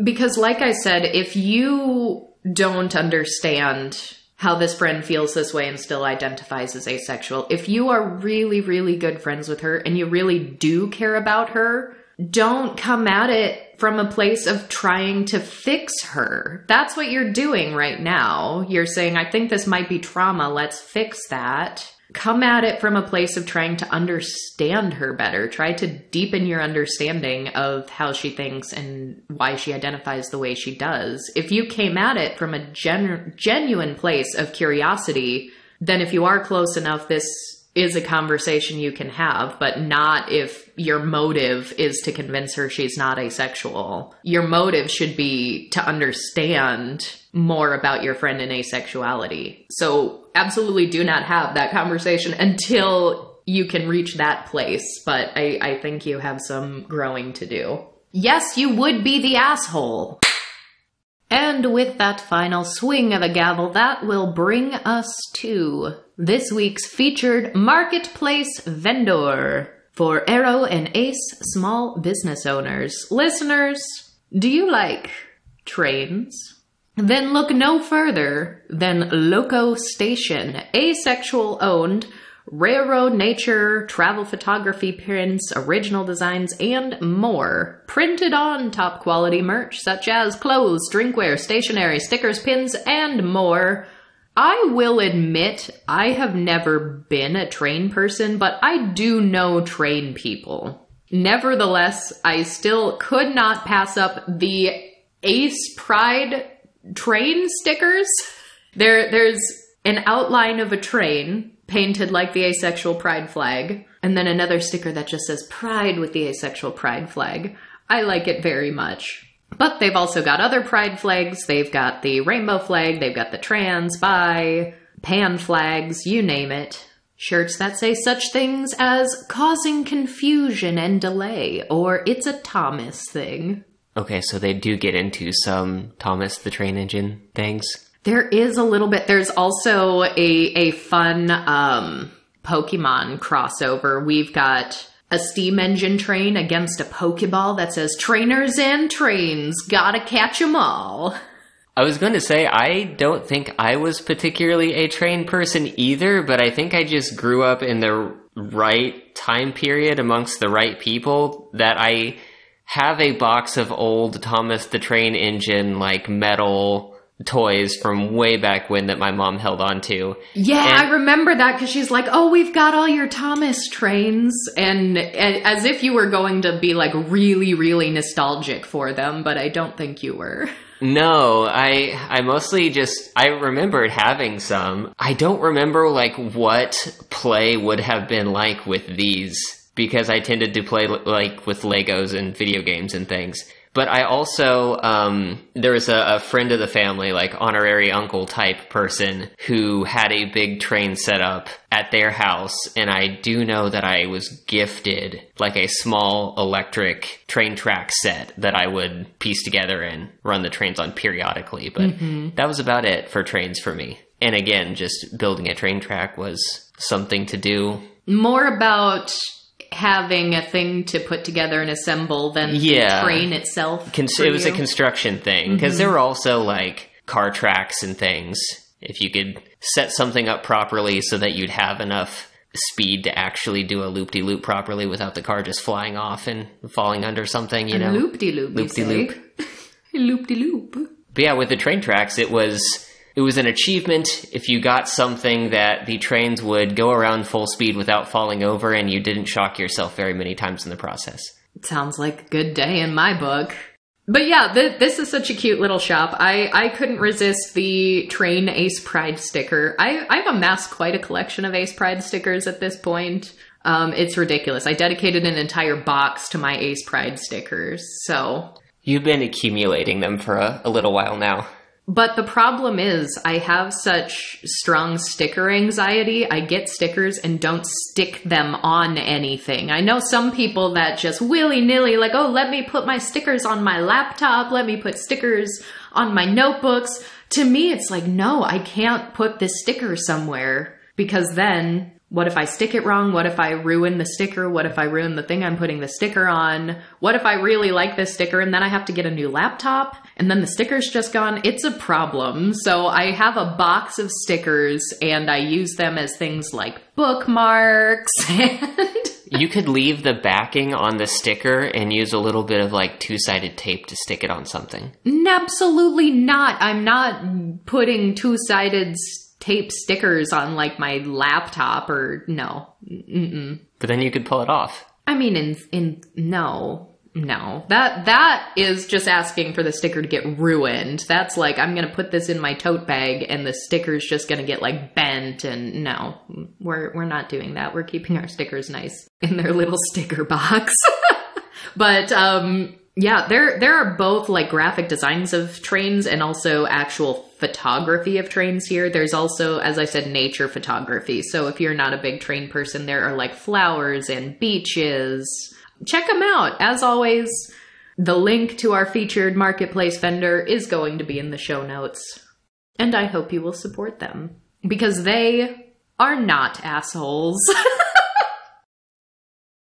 Because like I said, if you don't understand how this friend feels this way and still identifies as asexual, if you are really, really good friends with her and you really do care about her, don't come at it from a place of trying to fix her. That's what you're doing right now. You're saying, I think this might be trauma, let's fix that. Come at it from a place of trying to understand her better. Try to deepen your understanding of how she thinks and why she identifies the way she does. If you came at it from a genuine place of curiosity, then if you are close enough, this is a conversation you can have, but not if your motive is to convince her she's not asexual. Your motive should be to understand more about your friend and asexuality. So absolutely do not have that conversation until you can reach that place, but I think you have some growing to do. Yes, you would be the asshole. And with that final swing of a gavel, that will bring us to this week's featured marketplace vendor for Arrow and Ace small business owners. Listeners, do you like trains? Then look no further than Loco-Station, asexual owned, railroad nature, travel photography prints, original designs, and more. Printed on top quality merch such as clothes, drinkware, stationery, stickers, pins, and more. I will admit I have never been a train person, but I do know train people. Nevertheless, I still could not pass up the Ace Pride train stickers. There's an outline of a train painted like the asexual pride flag, and then another sticker that just says pride with the asexual pride flag. I like it very much. But they've also got other pride flags. They've got the rainbow flag, they've got the trans, bi, pan flags, you name it. Shirts that say such things as causing confusion and delay, or it's a Thomas thing. Okay, so they do get into some Thomas the Train Engine things. There is a little bit. There's also a fun Pokemon crossover. We've got a steam engine train against a Pokeball that says trainers and trains, gotta catch 'em all. I was going to say, I don't think I was particularly a train person either, but I think I just grew up in the right time period amongst the right people, that I have a box of old Thomas the Train Engine, like, metal toys from way back when that my mom held on to. Yeah, and I remember that because she's like, oh, we've got all your Thomas trains. And as if you were going to be, like, really, really nostalgic for them, but I don't think you were. No, I mostly just, I remembered having some. I don't remember, like, what play would have been like with these, because I tended to play, like, with Legos and video games and things. But I also, there was a friend of the family, like honorary uncle type person, who had a big train set up at their house, and I do know that I was gifted like a small electric train track set that I would piece together and run the trains on periodically, but that was about it for trains for me. And again, just building a train track was something to do. More about having a thing to put together and assemble than the train itself. It was a construction thing, because there were also like car tracks and things. If you could set something up properly so that you'd have enough speed to actually do a loop-de-loop properly without the car just flying off and falling under something, you know? Loop-de-loop, Loop-de-loop. Loop-de-loop. But yeah, with the train tracks, it was an achievement if you got something that the trains would go around full speed without falling over and you didn't shock yourself very many times in the process. It sounds like a good day in my book. But yeah, this is such a cute little shop. I couldn't resist the train Ace Pride sticker. I've amassed quite a collection of Ace Pride stickers at this point. It's ridiculous. I dedicated an entire box to my Ace Pride stickers, so... You've been accumulating them for a little while now. But the problem is, I have such strong sticker anxiety. I get stickers and don't stick them on anything. I know some people that just willy-nilly, like, oh, let me put my stickers on my laptop, let me put stickers on my notebooks. To me, it's like, no, I can't put this sticker somewhere, because then... what if I stick it wrong? What if I ruin the sticker? What if I ruin the thing I'm putting the sticker on? What if I really like this sticker and then I have to get a new laptop and then the sticker's just gone? It's a problem. So I have a box of stickers and I use them as things like bookmarks and... You could leave the backing on the sticker and use a little bit of like two-sided tape to stick it on something. Absolutely not. I'm not putting two-sided tape stickers on like my laptop or no. Mm-mm. But then you could pull it off. I mean, no. That is just asking for the sticker to get ruined. That's like, I'm going to put this in my tote bag and the sticker's just going to get like bent, and no, we're not doing that. We're keeping our stickers nice in their little sticker box. But, yeah, there are both like graphic designs of trains and also actual photography of trains here. There's also, as I said, nature photography. So if you're not a big train person, there are like flowers and beaches. Check them out. As always, the link to our featured marketplace vendor is going to be in the show notes. And I hope you will support them, because they are not assholes.